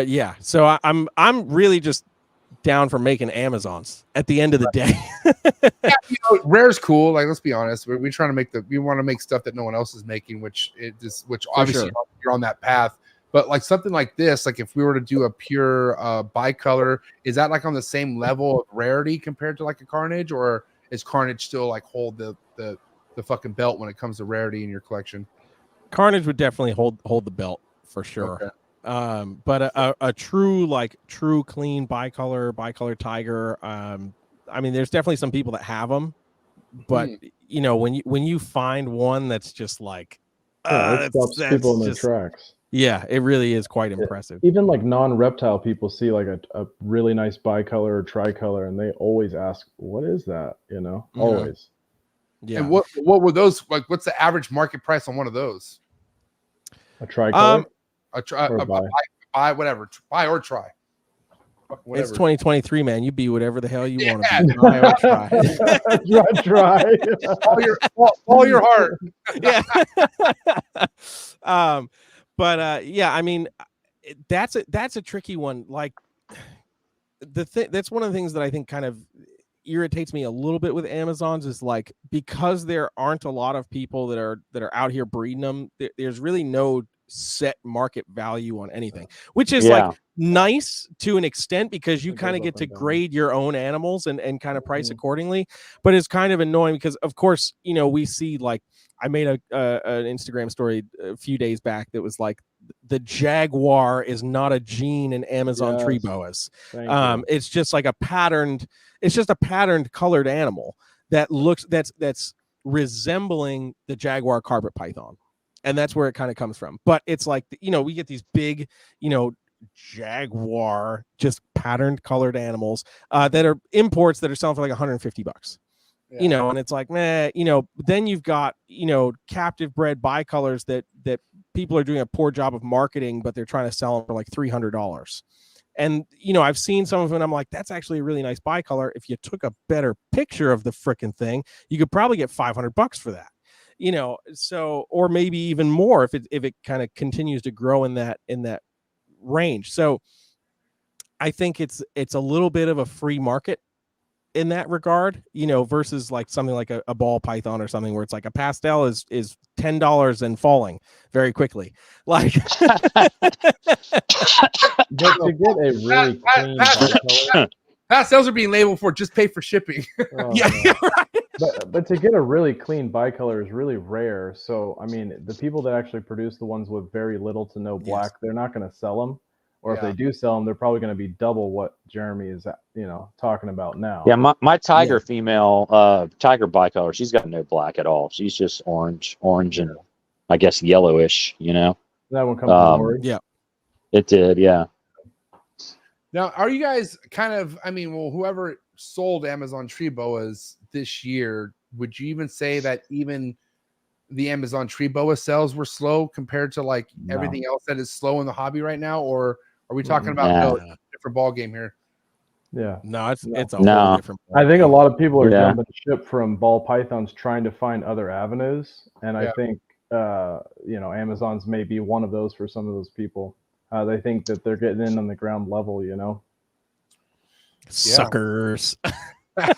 yeah, so I'm really just down for making Amazons at the end of the day. Yeah, rare's cool. Like, let's be honest, we're trying to we want to make stuff that no one else is making, which obviously you're on that path. But like something like this, like if we were to do a pure bicolor, is that like on the same level of rarity compared to like a Carnage, or is Carnage still like hold the fucking belt when it comes to rarity in your collection? Carnage would definitely hold the belt for sure. Okay. But a true clean bicolor tiger. I mean, there's definitely some people that have them, but you know, when you find one that's just like, it stops that's people in their just- tracks. Yeah, it really is quite impressive. Even like non-reptile people see like a really nice bicolor or tricolor, and they always ask, "What is that?" You know, Yeah. always. Yeah. And what were those like? What's the average market price on one of those? A tricolor. A buy whatever, buy or try. Whatever. It's 2023, man. You be whatever the hell you want to be. Try or try. Try. all your heart. Yeah. Yeah, I mean, that's a tricky one. Like that's one of the things that I think kind of irritates me a little bit with Amazons is like, because there aren't a lot of people that are out here breeding them, there's really no set market value on anything, which is like nice to an extent, because you kind of get to grade your own animals and kind of price accordingly. But it's kind of annoying because, of course, you know, we see, like, I made an Instagram story a few days back that was like, the jaguar is not a gene in Amazon tree boas. It's just like a patterned colored animal that looks that's resembling the jaguar carpet python. And that's where it kind of comes from. But it's like, you know, we get these big, you know, jaguar, just patterned colored animals that are imports that are selling for like $150. Yeah. You know, and it's like, meh, you know, then you've got, you know, captive bred bicolors that people are doing a poor job of marketing, but they're trying to sell them for like $300. And, you know, I've seen some of them and I'm like, that's actually a really nice bicolor. If you took a better picture of the freaking thing, you could probably get $500 for that. You know, so, or maybe even more if it kind of continues to grow in that range. So I think it's a little bit of a free market in that regard, you know, versus like something like a ball python or something where it's like a pastel is $10 and falling very quickly. Like, but to get a really clean bicolor, pastels are being labeled for just pay for shipping. Yeah, right. But to get a really clean bicolor is really rare. So, I mean, the people that actually produce the ones with very little to no black, they're not going to sell them. Or if they do sell them, they're probably going to be double what Jeremy is, you know, talking about now. Yeah, my tiger female, tiger bicolor, she's got no black at all. She's just orange and I guess yellowish, you know. That one comes from Orange. Yeah. It did, yeah. Now, are you guys kind of, I mean, well, whoever sold Amazon tree boas this year, would you even say that even the Amazon tree boa sales were slow compared to like everything else that is slow in the hobby right now? Or are we talking about a different ball game here? Yeah. No, it's a whole different ball I think game. a lot of people are jumping ship from ball pythons trying to find other avenues. And I think, you know, Amazon's may be one of those for some of those people. They think that they're getting in on the ground level, you know. Suckers. I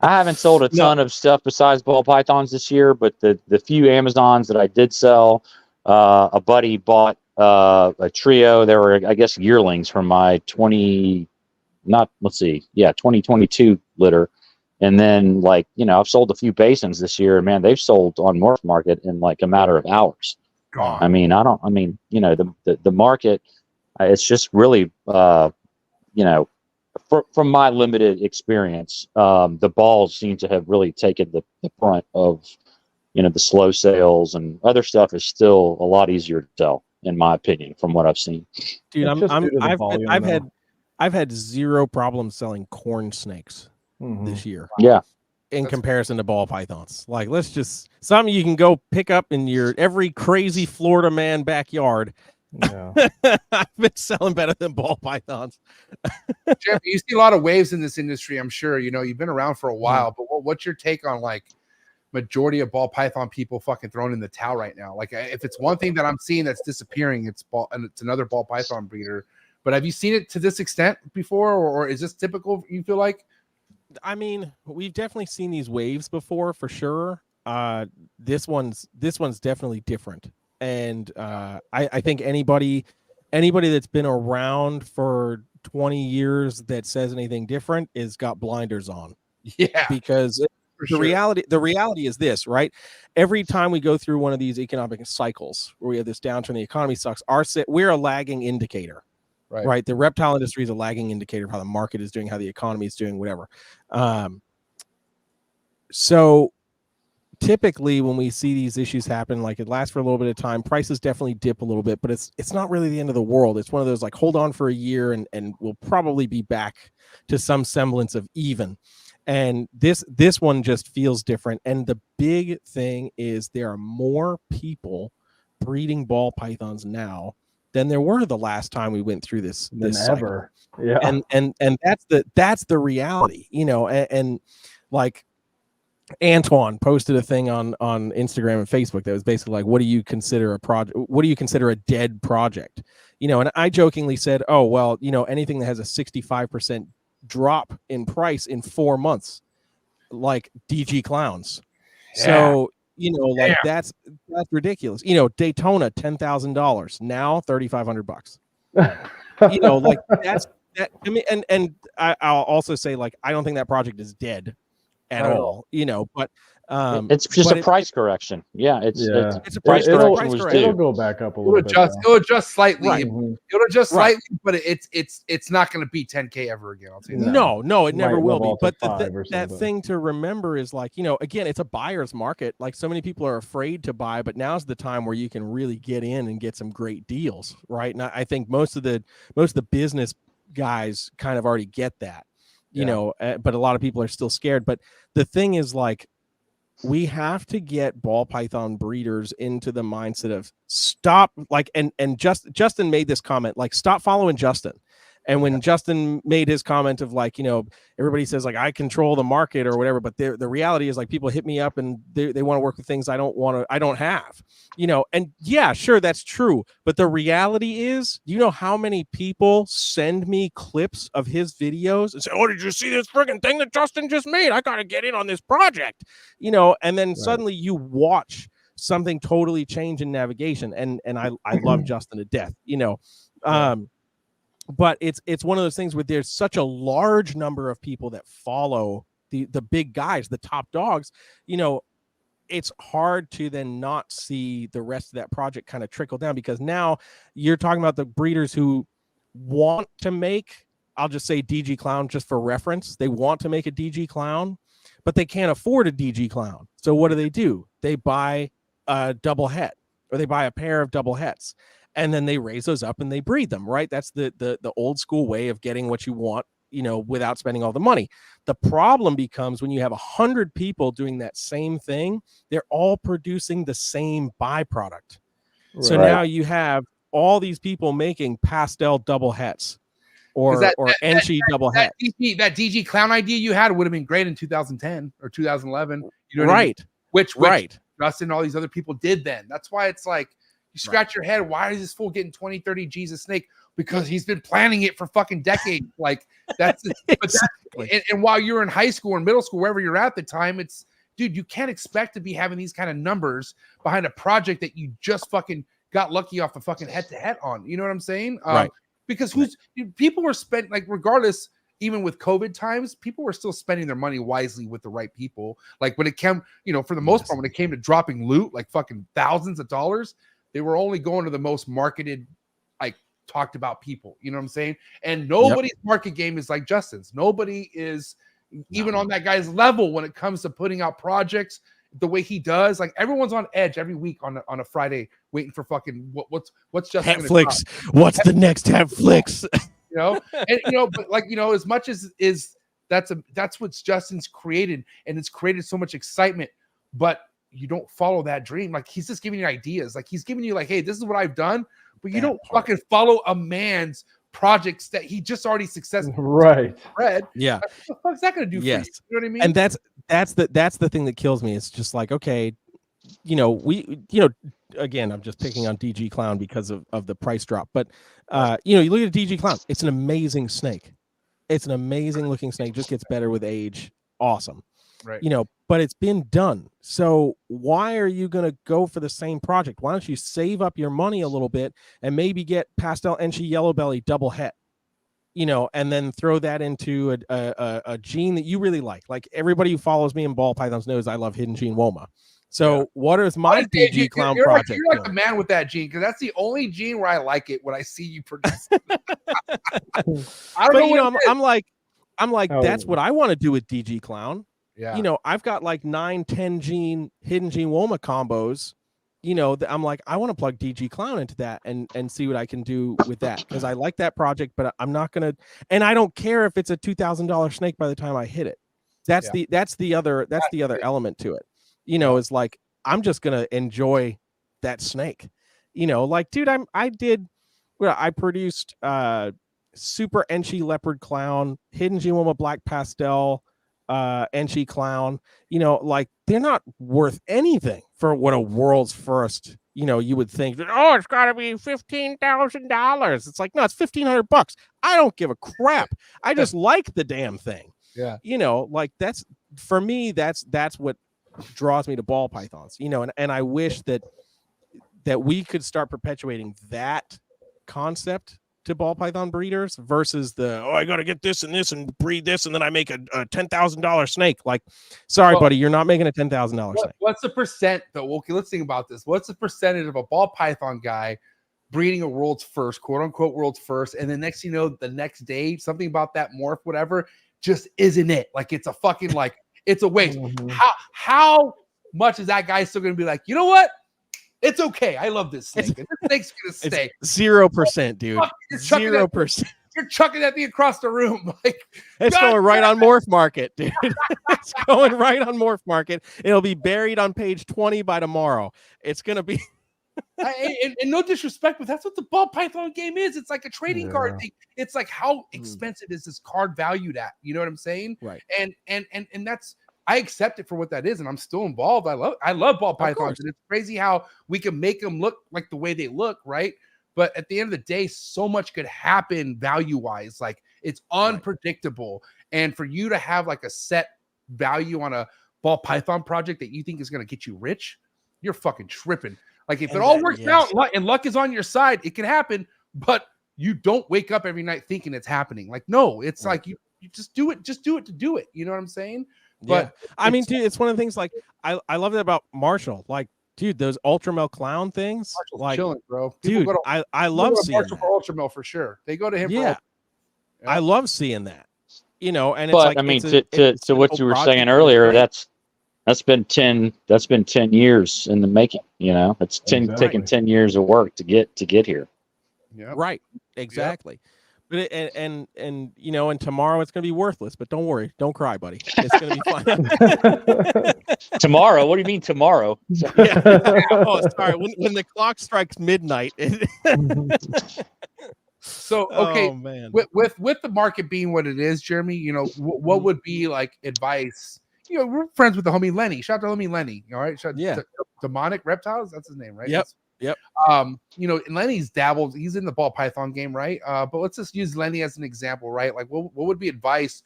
haven't sold a ton of stuff besides ball pythons this year, but the few Amazons that I did sell, a buddy bought a trio. There were, I guess, yearlings from my 2022 litter. And then, like, you know, I've sold a few basins this year. Man, they've sold on MORPH market in like a matter of hours. God. I mean, you know, the market, it's just really, you know, from my limited experience, the balls seem to have really taken the brunt of, you know, the slow sales, and other stuff is still a lot easier to sell, in my opinion, from what I've seen. Dude, I've had zero problem selling corn snakes this year. Yeah. In comparison to ball pythons. Like, let's just, something you can go pick up in your every crazy Florida man backyard. Yeah. I've been selling better than ball pythons. Jeff, you see a lot of waves in this industry, I'm sure. You know, you've been around for a while, but what's your take on like majority of ball python people fucking throwing in the towel right now? Like, if it's one thing that I'm seeing that's disappearing, it's another ball python breeder. But have you seen it to this extent before, or is this typical, you feel like? I mean, we've definitely seen these waves before, for sure. This one's definitely different. And I think anybody that's been around for 20 years that says anything different is got blinders on. Yeah. Because the reality is this, right? Every time we go through one of these economic cycles where we have this downturn, the economy sucks, we're a lagging indicator. Right. The reptile industry is a lagging indicator of how the market is doing, how the economy is doing, whatever. So typically when we see these issues happen, like it lasts for a little bit of time, prices definitely dip a little bit, but it's not really the end of the world. It's one of those like, hold on for a year and we'll probably be back to some semblance of even. And this one just feels different. And the big thing is there are more people breeding ball pythons now than there were the last time we went through this ever. Yeah. And that's the reality, you know, and like Antoine posted a thing on Instagram and Facebook that was basically like, what do you consider a project? What do you consider a dead project? You know, and I jokingly said, oh, well, you know, anything that has a 65% drop in price in 4 months, like DG clowns. Yeah. So, you know, like that's ridiculous. You know, Daytona, $10,000 now, $3,500. You know, like that. I mean, and I'll also say, like, I don't think that project is dead at all. You know, but it's just a price correction. Yeah, it's a price correction. It'll go back up a little bit. It'll adjust slightly. Right. It'll adjust slightly, but it's not going to be 10K ever again. I'll tell you that. No, it never will be. But that thing to remember is, like, you know, again, it's a buyer's market. Like, so many people are afraid to buy, but now's the time where you can really get in and get some great deals, right? And I think most of the business guys kind of already get that, you know, but a lot of people are still scared. But the thing is, like, we have to get ball python breeders into the mindset of stop, like, and Justin made this comment, like, stop following Justin. And when Justin made his comment of, like, you know, everybody says, like, I control the market or whatever, but the reality is, like, people hit me up and they want to work with things I don't have, you know. And yeah, sure, that's true. But the reality is, you know how many people send me clips of his videos and say, oh, did you see this freaking thing that Justin just made? I got to get in on this project, you know. And then suddenly you watch something totally change in navigation. And I love Justin to death, you know. But it's one of those things where there's such a large number of people that follow the big guys, the top dogs, you know. It's hard to then not see the rest of that project kind of trickle down, because now you're talking about the breeders who want to make, I'll just say DG clown just for reference. They want to make a DG clown, but they can't afford a DG clown. So what do? They buy a double het, or they buy a pair of double hets. And then they raise those up and they breed them, right? That's the old school way of getting what you want, you know, without spending all the money. The problem becomes when you have 100 people doing that same thing, they're all producing the same byproduct. Right. So now you have all these people making pastel double hets or Enchi double hets. That DG clown idea you had would have been great in 2010 or 2011. You know what right. I mean? Which Justin and all these other people did then. That's why it's like, you scratch your head. Why is this fool getting 20, 30 G's a snake? Because he's been planning it for fucking decades. Like, that's exactly. And while you're in high school or middle school, wherever you're at the time, it's, dude, you can't expect to be having these kind of numbers behind a project that you just fucking got lucky off the fucking head-to-head on. You know what I'm saying? Right. Because people were spent, like, regardless, even with COVID times, people were still spending their money wisely with the right people. Like, when it came, you know, for the most part, when it came to dropping loot, like fucking thousands of dollars, they were only going to the most marketed, like, talked about people. You know what I'm saying? And nobody's market game is like Justin's. Nobody is even on that guy's level when it comes to putting out projects the way he does. Like, everyone's on edge every week on a Friday waiting for fucking what's Justin Netflix. What's the next Netflix? You know, and you know, but, like, you know, as much as that's what Justin's created, and it's created so much excitement, but you don't follow that dream. Like, he's just giving you ideas. Like, he's giving you, like, hey, this is what I've done, but you don't fucking follow a man's projects that he just already successfully read. Yeah. What the fuck's that gonna do for you? You know what I mean? And that's the thing that kills me. It's just like, okay, you know, again, I'm just picking on DG clown because of the price drop, but you know, you look at DG clown, it's an amazing snake. It's an amazing looking snake, just gets better with age. Awesome. Right. You know, but it's been done. So why are you going to go for the same project? Why don't you save up your money a little bit and maybe get pastel Enchi yellow belly double het, you know, and then throw that into a gene that you really like. Like, everybody who follows me in ball pythons knows I love hidden gene Woma. So what is my DG clown project? You're like the man with that gene, because that's the only gene where I like it when I see you produce. I don't know. You know, I'm like, that's what I want to do with DG clown. Yeah. You know, I've got like 9-10 gene hidden gene Woma combos, you know, that I'm like, I want to plug DG Clown into that and see what I can do with that, because I like that project, but I'm not gonna, and I don't care if it's a $2,000 snake by the time I hit it. That's the other element to it. You know, is like, I'm just gonna enjoy that snake. You know, like, dude, I produced super Enchi leopard clown, hidden gene Woma black pastel, Enchi clown. You know, like, they're not worth anything for what a world's first, you know, you would think that, oh, it's got to be $15,000. It's like, no, it's $1,500. I don't give a crap. I just like the damn thing. Yeah. You know, like, that's, for me, that's what draws me to ball pythons, you know, and I wish that we could start perpetuating that concept to ball python breeders versus I got to get this and this and breed this, and then I make a $10,000 snake. Like, sorry, buddy, you're not making a $10,000 snake. What's the percent though? Okay, let's think about this. What's the percentage of a ball python guy breeding a world's first, quote unquote world's first, and then next, you know, the next day something about that morph, whatever, just isn't it? Like, it's a fucking, like, it's a waste. How much is that guy still going to be like, you know what? It's okay. I love this snake. This snake's gonna stay. 0%, dude. 0%. You're chucking that thing across the room. Like, it's going right on Morph Market, dude. It's going right on Morph Market. It'll be buried on page 20 by tomorrow. It's gonna be. and no disrespect, but that's what the ball python game is. It's like a trading card thing. It's like, how expensive is this card valued at? You know what I'm saying? Right. And that's, I accept it for what that is, and I'm still involved. I love ball pythons, and it's crazy how we can make them look like the way they look, right? But at the end of the day, so much could happen value-wise. Like, it's unpredictable, and for you to have like a set value on a ball python project that you think is going to get you rich, you're fucking tripping. Like, if it all works out and luck is on your side, it can happen, but you don't wake up every night thinking it's happening. Like, no, it's like you just do it to do it. You know what I'm saying? But I mean, dude, it's one of the things, like, I love that about Marshall. Like, dude, those Ultramel clown things, Marshall's like, chilling, bro. Dude, I love seeing Marshall for Ultramel for sure. They go to him. Yeah, I love seeing that. You know, and it's but like, I mean, to what you were saying earlier, that's been 10 years in the making. You know, it's taking 10 years of work to get here. Yeah, right, exactly. But and you know, and tomorrow it's gonna be worthless. But don't worry, don't cry, buddy. It's gonna be fun. Tomorrow? What do you mean tomorrow? Oh, sorry. When the clock strikes midnight. So okay, oh, man. With the market being what it is, Jeremy, you know, what would be like advice? You know, we're friends with the homie Lenny. Shout out to homie Lenny. All right, Demonic Reptiles. That's his name, right? Yep. You know, Lenny's dabbled, he's in the ball python game, right? But let's just use Lenny as an example, right? Like, what would be advice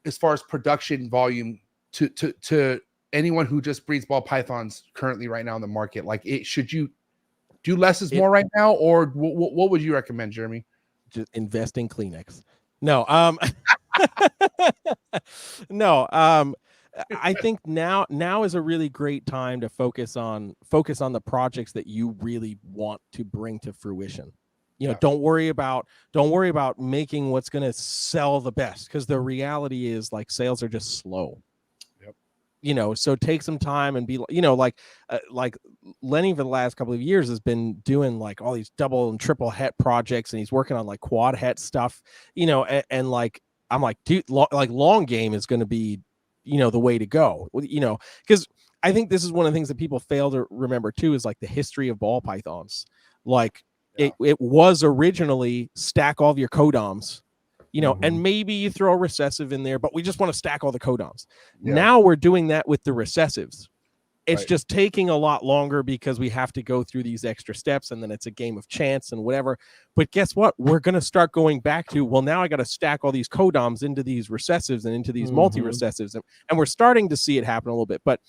as far as production volume to anyone who just breeds ball pythons currently right now in the market? Like, should you do less is more right now, or what would you recommend, Jeremy? Just invest in Kleenex. No, no. I think now is a really great time to focus on the projects that you really want to bring to fruition. You know, don't worry about making what's going to sell the best, because the reality is, like, sales are just slow. Yep. You know, so take some time and be, you know, like Lenny for the last couple of years has been doing like all these double and triple het projects, and he's working on like quad het stuff, you know, and like, I'm like, dude, like, long game is going to be, you know, the way to go, you know, because I think this is one of the things that people fail to remember too, is like the history of ball pythons. Like, it was originally stack all of your codoms, you know, and maybe you throw a recessive in there, but we just want to stack all the codoms. Now we're doing that with the recessives. It's just taking a lot longer because we have to go through these extra steps, and then it's a game of chance and whatever. But guess what? We're going to start going back to, well, now I got to stack all these codoms into these recessives and into these multi-recessives. And we're starting to see it happen a little bit. But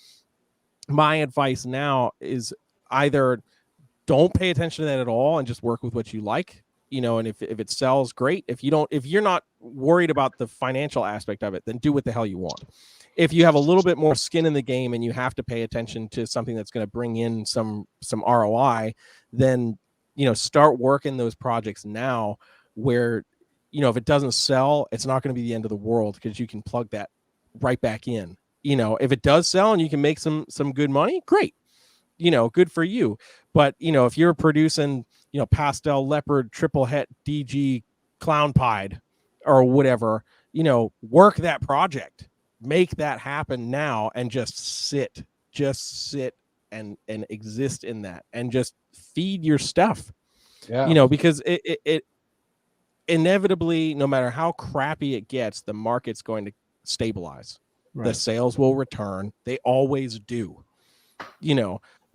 my advice now is either don't pay attention to that at all and just work with what you like, you know, and if it sells, great. If you're not worried about the financial aspect of it, then do what the hell you want. If you have a little bit more skin in the game and you have to pay attention to something that's going to bring in some ROI, then, you know, start working those projects now, where, you know, if it doesn't sell, it's not going to be the end of the world, because you can plug that right back in. If it does sell and you can make some good money, great. Good for you. But if you're producing pastel leopard triple het DG clown pied or whatever, work that project, make that happen now, and just sit and exist in that, and just feed your stuff. Because it inevitably, no matter how crappy it gets, the market's going to stabilize. Right. The sales will return. They always do.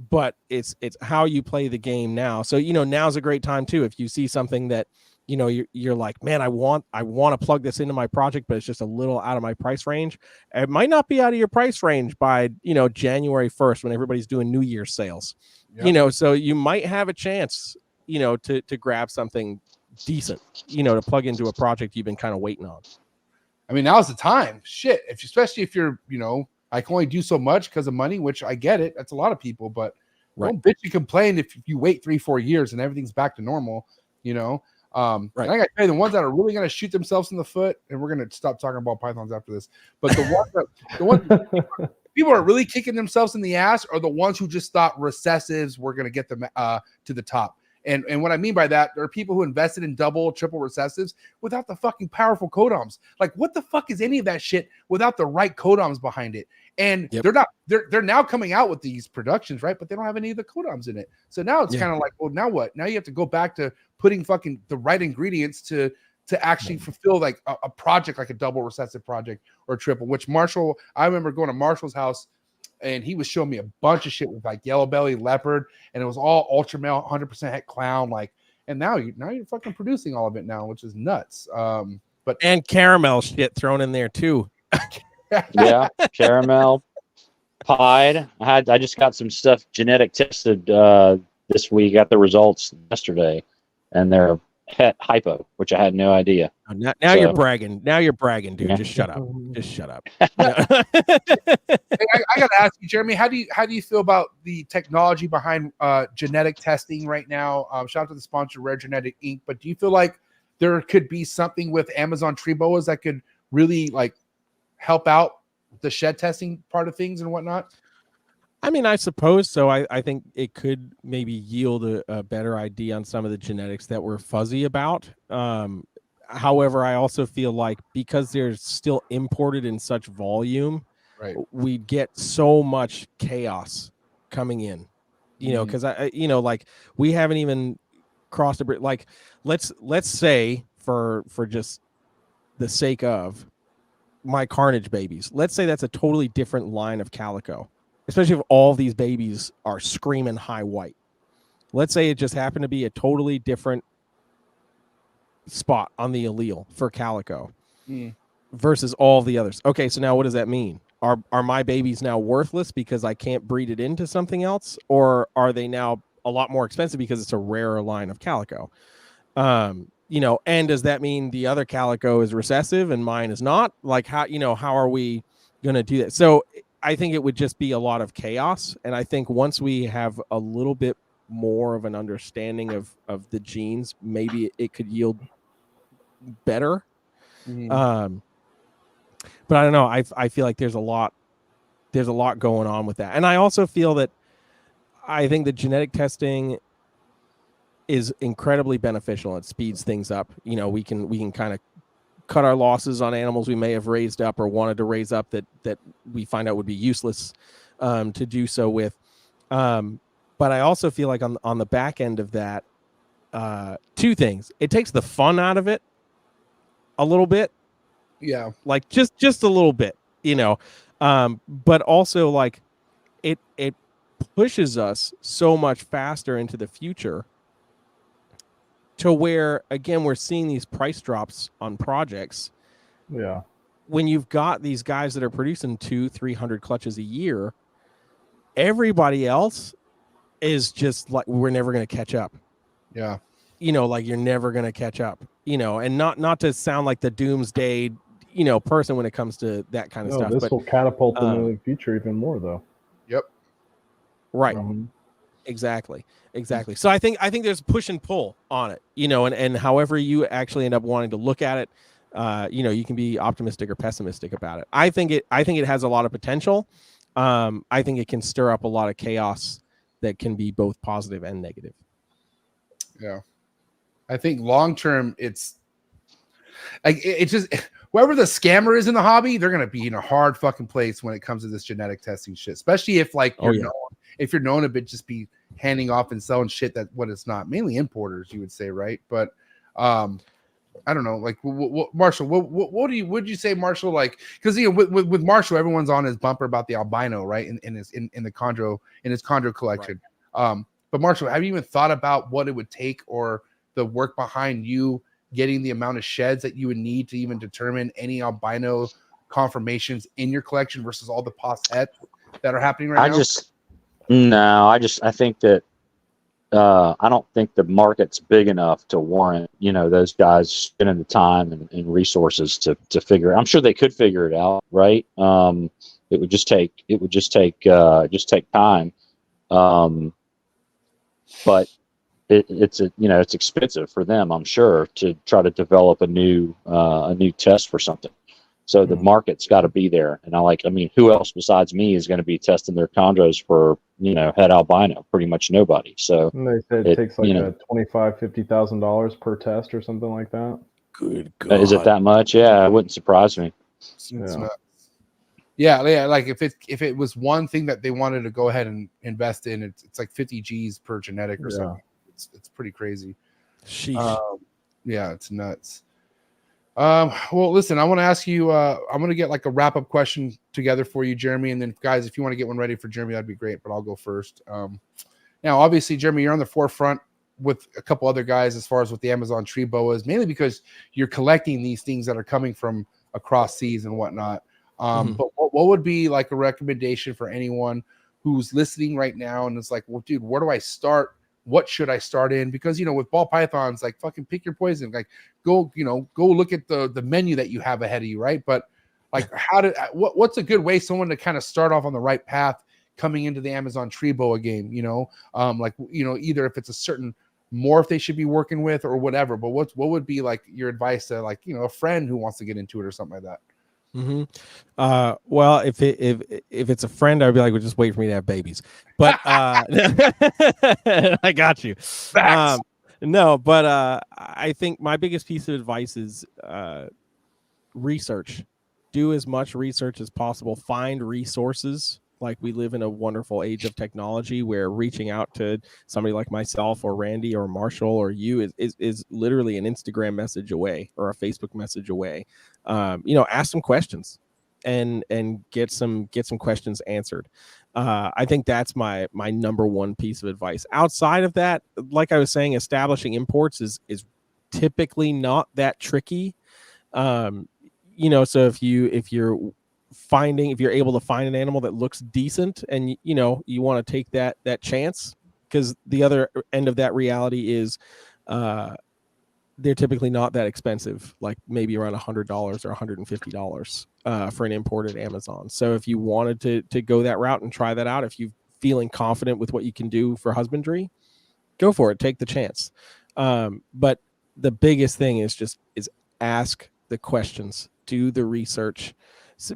But it's how you play the game now. So now's a great time too. If you see something that you're like, man, I want to plug this into my project, but it's just a little out of my price range. It might not be out of your price range by January 1st when everybody's doing New Year's sales. Yep. So you might have a chance to grab something decent to plug into a project you've been kind of waiting on. I mean, now's the time. Shit, especially if you're I can only do so much because of money, which I get it. That's a lot of people, but don't bitch and complain if you wait 3-4 years and everything's back to normal, And I got to tell you, the ones that are really going to shoot themselves in the foot, and we're going to stop talking about pythons after this, but the ones people are really kicking themselves in the ass are the ones who just thought recessives were going to get them to the top. And what I mean by that, there are people who invested in double, triple recessives without the fucking powerful codoms. Like, what the fuck is any of that shit without the right codoms behind it? And they're now coming out with these productions, right? But they don't have any of the codoms in it. So now it's kind of like, well, now what? Now you have to go back to putting fucking the right ingredients to actually fulfill like a project, like a double recessive project or a triple, which I remember going to Marshall's house, and he was showing me a bunch of shit with like yellow belly leopard, and it was all ultra male, 100% het clown. Like, and now you're fucking producing all of it now, which is nuts. And caramel shit thrown in there too. Yeah, caramel pied. I just got some stuff genetic tested this week. Got the results yesterday, and they're het hypo, which I had no idea. Now you're bragging. Now you're bragging, dude. Yeah. Just shut up. Just shut up. I got to ask you, Jeremy, how do you feel about the technology behind genetic testing right now? Shout out to the sponsor, Rare Genetic Inc. But do you feel like there could be something with Amazon tree boas that could really like help out the shed testing part of things and whatnot? I mean, I suppose so. I think it could maybe yield a better idea on some of the genetics that we're fuzzy about. However, I also feel like because they're still imported in such volume, right, we get so much chaos coming in, because like we haven't even crossed a bridge. Like let's say for just the sake of my Carnage babies, let's say that's a totally different line of calico. Especially if all these babies are screaming high white. Let's say it just happened to be a totally different spot on the allele for calico versus all the others. Okay, so now what does that mean? Are my babies now worthless because I can't breed it into something else? Or are they now a lot more expensive because it's a rarer line of calico? And does that mean the other calico is recessive and mine is not? Like how are we going to do that? So I think it would just be a lot of chaos. And I think once we have a little bit more of an understanding of the genes, maybe it could yield better. But I don't know. I feel like there's a lot going on with that. And I also feel that I think the genetic testing is incredibly beneficial. It speeds things up. We can kind of cut our losses on animals we may have raised up or wanted to raise up that we find out would be useless to do so with. But I also feel like on the back end of that, two things. It takes the fun out of it a little bit. Yeah. Like just a little bit, but also like it pushes us so much faster into the future to where, again, we're seeing these price drops on projects. Yeah. When you've got these guys that are producing 200-300 clutches a year, everybody else is just like, we're never going to catch up. Yeah. Like you're never going to catch up, and not to sound like the doomsday, person when it comes to that kind of stuff. This will catapult them into the future even more though. Yep. Right. Exactly. So I think there's push and pull on it, and however you actually end up wanting to look at it, You can be optimistic or pessimistic about it. I think it has a lot of potential. I think it can stir up a lot of chaos that can be both positive and negative. Yeah. I think long term, it's like it's just whoever the scammer is in the hobby, they're gonna be in a hard fucking place when it comes to this genetic testing shit. Especially if like you're known to just be handing off and selling shit that what it's not. Mainly importers, you would say, right? But I don't know, like what Marshall, would you say, Marshall? Like, because with Marshall, everyone's on his bumper about the albino, right? In his chondro collection. Right. But Marshall, have you even thought about what it would take or the work behind you getting the amount of sheds that you would need to even determine any albino conformations in your collection versus all the possets that are happening right now? I think that I don't think the market's big enough to warrant, those guys spending the time and resources to figure it. I'm sure they could figure it out, right? It would just take time. But it's expensive for them, I'm sure, to try to develop a new test for something. So the market's got to be there. And who else besides me is going to be testing their chondros for, head albino? Pretty much nobody. So and they said it takes like $25,000-$50,000 per test or something like that. Good God. Is it that much? Yeah, it wouldn't surprise me. Yeah, like if it was one thing that they wanted to go ahead and invest in, it's like 50 G's per genetic or something. It's pretty crazy. Sheesh. Yeah, it's nuts. Well, listen, I want to ask you, I'm going to get like a wrap up question together for you, Jeremy. And then guys, if you want to get one ready for Jeremy, that'd be great, but I'll go first. Now, obviously, Jeremy, you're on the forefront with a couple other guys as far as with the Amazon tree boas, mainly because you're collecting these things that are coming from across seas and whatnot. But what would be like a recommendation for anyone who's listening right now and it's like, well, dude, where do I start? What should I start in? Because, with ball pythons, like fucking pick your poison, like go look at the menu that you have ahead of you. Right. But like, what's a good way someone to kind of start off on the right path coming into the Amazon tree boa game, either if it's a certain morph they should be working with or whatever, but what would be like your advice to like, a friend who wants to get into it or something like that? Well, if it's a friend, I'd be like, well, just wait for me to have babies. But I got you. No, but I think my biggest piece of advice is research. Do as much research as possible. Find resources. Like, we live in a wonderful age of technology where reaching out to somebody like myself or Randy or Marshall or you is literally an Instagram message away or a Facebook message away. Ask some questions and get some questions answered. I think that's my number one piece of advice. Outside of that, like I was saying, establishing imports is typically not that tricky. So if you're able to find an animal that looks decent and you want to take that chance, because the other end of that reality is they're typically not that expensive, like maybe around $100 or $150 for an imported Amazon. So if you wanted to go that route and try that out, if you're feeling confident with what you can do for husbandry, go for it, take the chance. But the biggest thing is ask the questions, do the research.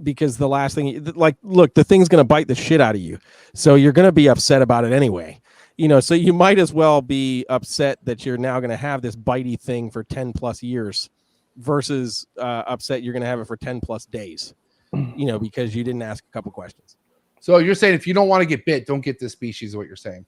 Because the last thing, look, the thing's going to bite the shit out of you. So you're going to be upset about it anyway. So you might as well be upset that you're now going to have this bitey thing for 10 plus years versus upset you're going to have it for 10 plus days, because you didn't ask a couple questions. So you're saying if you don't want to get bit, don't get this species, is what you're saying.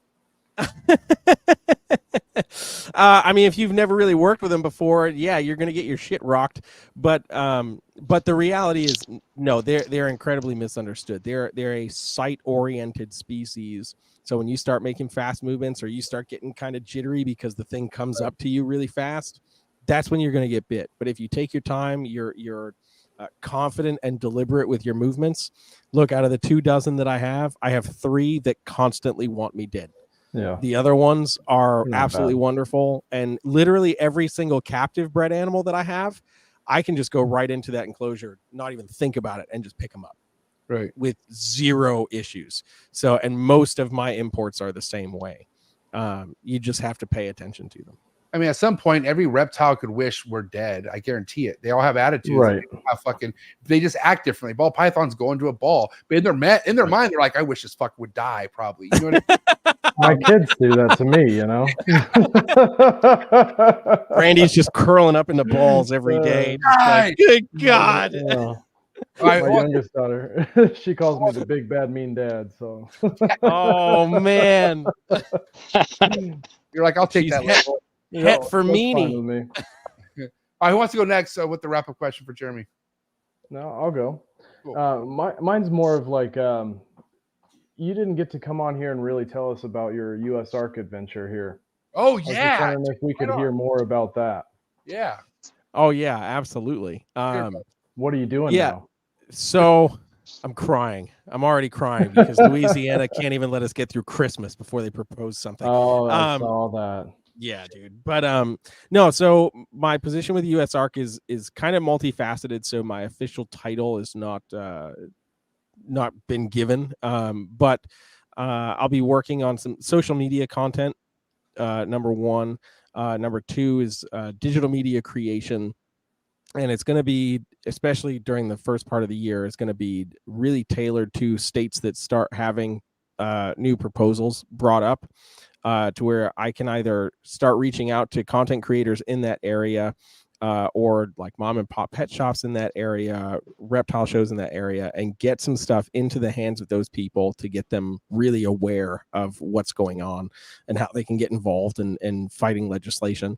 If you've never really worked with them before, yeah, you're going to get your shit rocked. But the reality is, no, they're incredibly misunderstood. They're a sight-oriented species. So when you start making fast movements or you start getting kind of jittery because the thing comes up to you really fast, that's when you're going to get bit. But if you take your time, you're confident and deliberate with your movements. Look, out of the 24 that I have 3 that constantly want me dead. Yeah. The other ones are absolutely wonderful. And literally every single captive bred animal that I have, I can just go right into that enclosure, not even think about it, and just pick them up. Right. With zero issues. And most of my imports are the same way. You just have to pay attention to them. I mean, at some point, every reptile could wish we're dead. I guarantee it. They all have attitudes. Right. They just act differently. Ball pythons go into a ball, but in their mind, they're like, I wish this fuck would die. Probably. You know what I mean? My kids do that to me, you know. Randy's just curling up into balls every day. Like, good God. Yeah. Right, My youngest daughter, she calls me the big bad mean dad. So. Oh man. You're like, I'll take She's that. Het for that's fine meanie. with me. All right, who wants to go next with the wrap-up question for Jeremy? No, I'll go. Cool. Mine's more of like, you didn't get to come on here and really tell us about your US ARC adventure here. Oh I was just yeah. wondering if we could hear more about that. Yeah. Oh yeah, absolutely. What are you doing Yeah. now? So I'm crying. I'm already crying because Louisiana can't even let us get through Christmas before they propose something. Oh, I saw that. Yeah, dude. But no, so my position with US ARC is kind of multifaceted. So my official title is not been given. But I'll be working on some social media content. Number one. Number two is digital media creation. And it's going to be, especially during the first part of the year, it's going to be really tailored to states that start having new proposals brought up, to where I can either start reaching out to content creators in that area, or like mom and pop pet shops in that area, reptile shows in that area, and get some stuff into the hands of those people to get them really aware of what's going on and how they can get involved in fighting legislation.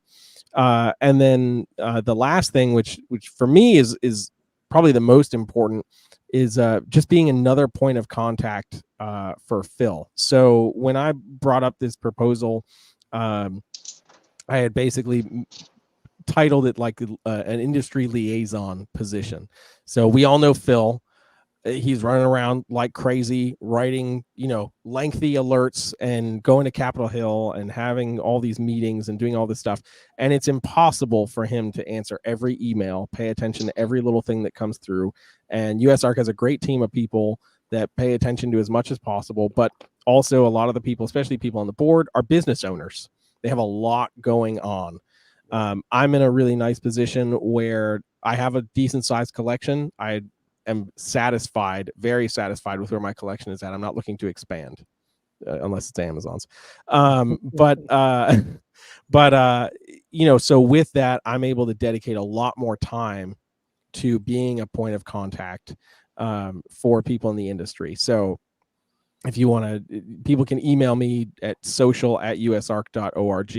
And then the last thing, which for me is probably the most important, is just being another point of contact for Phil. So when I brought up this proposal, I had basically titled it like an industry liaison position. So we all know Phil. He's running around like crazy, writing, lengthy alerts and going to Capitol Hill and having all these meetings and doing all this stuff. And it's impossible for him to answer every email, pay attention to every little thing that comes through. And US ARC has a great team of people that pay attention to as much as possible. But also a lot of the people, especially people on the board, are business owners. They have a lot going on. I'm in a really nice position where I have a decent sized collection. I am satisfied, very satisfied with where my collection is at. I'm not looking to expand unless it's Amazon's. But so with that, I'm able to dedicate a lot more time to being a point of contact for people in the industry. So if you want to, people can email me at social@usarc.org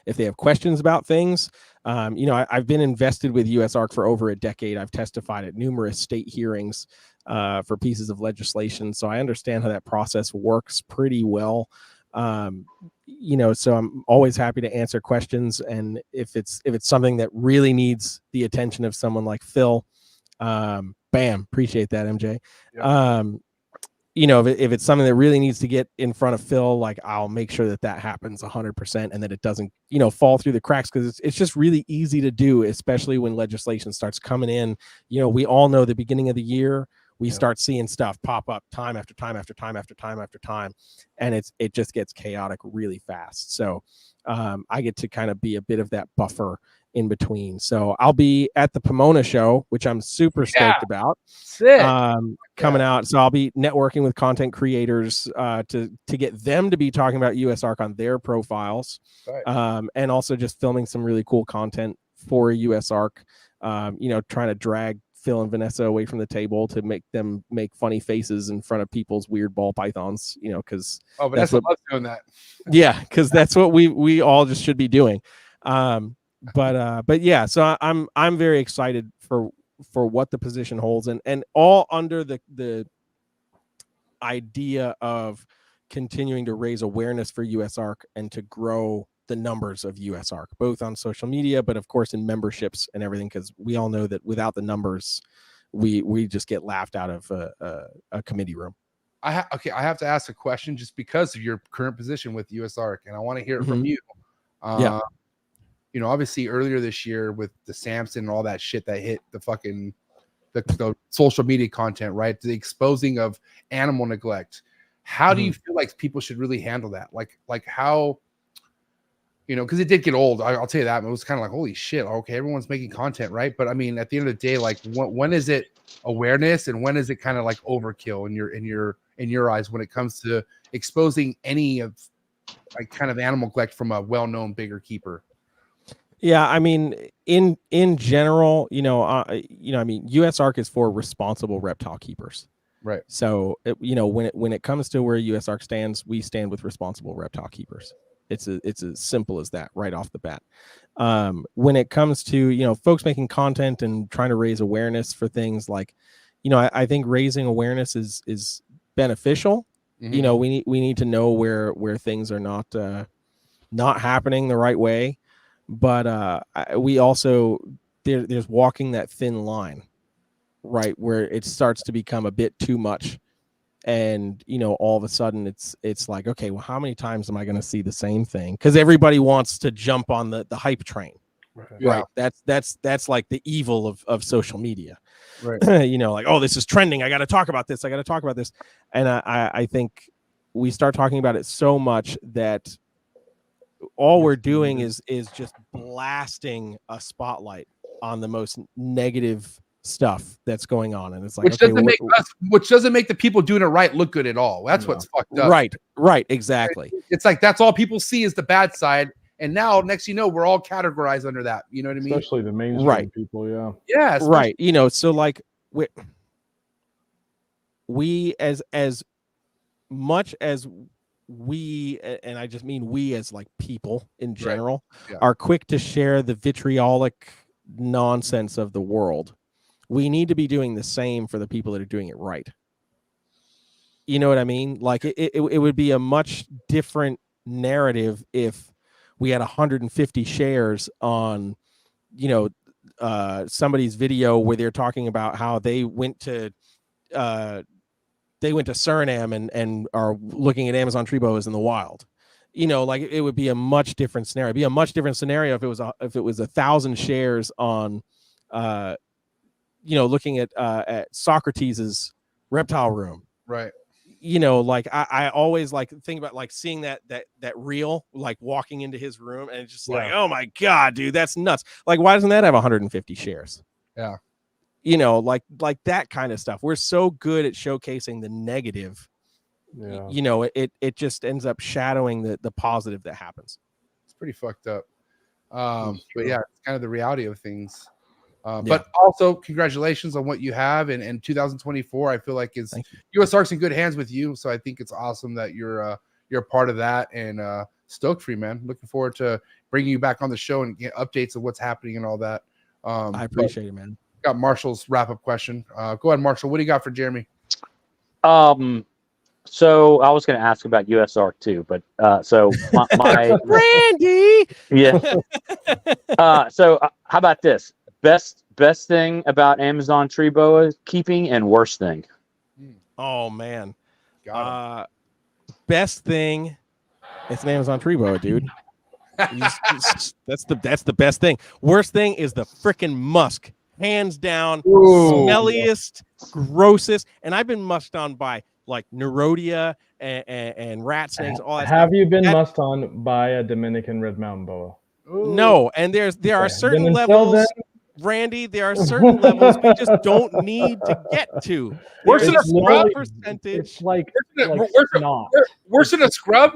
if they have questions about things. I've been invested with US ARC for over a decade. I've testified at numerous state hearings for pieces of legislation. So I understand how that process works pretty well. So I'm always happy to answer questions. And if it's something that really needs the attention of someone like Phil, bam, appreciate that, MJ. Yep. If it's something that really needs to get in front of Phil, like I'll make sure that happens 100% and that it doesn't, fall through the cracks, because it's just really easy to do, especially when legislation starts coming in. We all know the beginning of the year, we start seeing stuff pop up time after time after time after time after time, and it just gets chaotic really fast. So I get to kind of be a bit of that buffer in between. So I'll be at the Pomona show, which I'm super stoked about. Sick. Coming out. So I'll be networking with content creators to get them to be talking about US ARC on their profiles. Right. And also just filming some really cool content for US ARC, trying to drag Phil and Vanessa away from the table to make them make funny faces in front of people's weird ball pythons, because Vanessa loves doing that. Yeah, because that's what we all just should be doing. But yeah, so I'm very excited for what the position holds, and all under the idea of continuing to raise awareness for US ARC and to grow the numbers of US ARC, both on social media, but of course in memberships and everything, because we all know that without the numbers, we just get laughed out of a committee room. I have to ask a question just because of your current position with US ARC, and I want to hear it from you. Obviously earlier this year with the Samson and all that shit that hit the fucking the social media content, right? The exposing of animal neglect. How do you feel like people should really handle that? Like how, you know, because it did get old. I'll tell you that. It was kind of like, holy shit. Okay, everyone's making content, right? But I mean, at the end of the day, like, when is it awareness and when is it kind of like overkill in your eyes when it comes to exposing any of like kind of animal neglect from a well-known bigger keeper? Yeah, I mean, in general, I mean, USARK is for responsible reptile keepers. Right. So, when it comes to where USARK stands, we stand with responsible reptile keepers. It's as simple as that right off the bat. When it comes to, folks making content and trying to raise awareness for things like, I think raising awareness is beneficial. Mhm. We need to know where things are not happening the right way. But we also there's walking that thin line, right, where it starts to become a bit too much, and all of a sudden it's like, okay, well, how many times am I going to see the same thing? Because everybody wants to jump on the hype train, Yeah. right? That's like the evil of social media, Right. like, oh, this is trending, I got to talk about this, and I think we start talking about it so much that all we're doing is just blasting a spotlight on the most negative stuff that's going on, and it's like, Which okay, doesn't make the people doing it right look good at all. That's what's fucked up. Right, exactly. It's like that's all people see is the bad side, and now next we're all categorized under that. You know what I mean? Especially the mainstream people, yeah. Yeah, right. So like we as much as we, and I just mean we as like people in general, are quick to share the vitriolic nonsense of the world. We need to be doing the same for the people that are doing it right. You know what I mean? Like it would be a much different narrative if we had 150 shares on, somebody's video where they're talking about how they went to Suriname and are looking at Amazon tree boas in the wild. Like it would be a much different scenario. It'd be a much different scenario if it was 1,000 shares on, looking at Socrates's reptile room. Right. Like I always like think about like seeing that reel, like walking into his room, and it's just like, oh my God, dude, that's nuts. Like, why doesn't that have 150 shares? Yeah. Like that kind of stuff. We're so good at showcasing the negative. Yeah. It just ends up shadowing the positive that happens. It's pretty fucked up. But yeah, it's kind of the reality of things. But also congratulations on what you have in 2024. I feel like USARK's in good hands with you. So I think it's awesome that you're a part of that, and stoked for you, man. Looking forward to bringing you back on the show and get updates of what's happening and all that. I appreciate it, man. Got Marshall's wrap-up question. Go ahead, Marshall. What do you got for Jeremy? So I was going to ask about USARK too, but so my Randy. Yeah. So how about this? Best thing about Amazon tree boa keeping and worst thing. Oh man. Best thing. It's an Amazon tree boa, dude. That's the best thing. Worst thing is the freaking musk. Hands down, smelliest, grossest, and I've been musked on by like Nerodia and rat snakes. All that. Have you been musked on by a Dominican red mountain boa? No, and there are certain levels, Randy. There are certain levels we just don't need to get to. Worse than a scrub percentage. It's like snot. Worse than a scrub.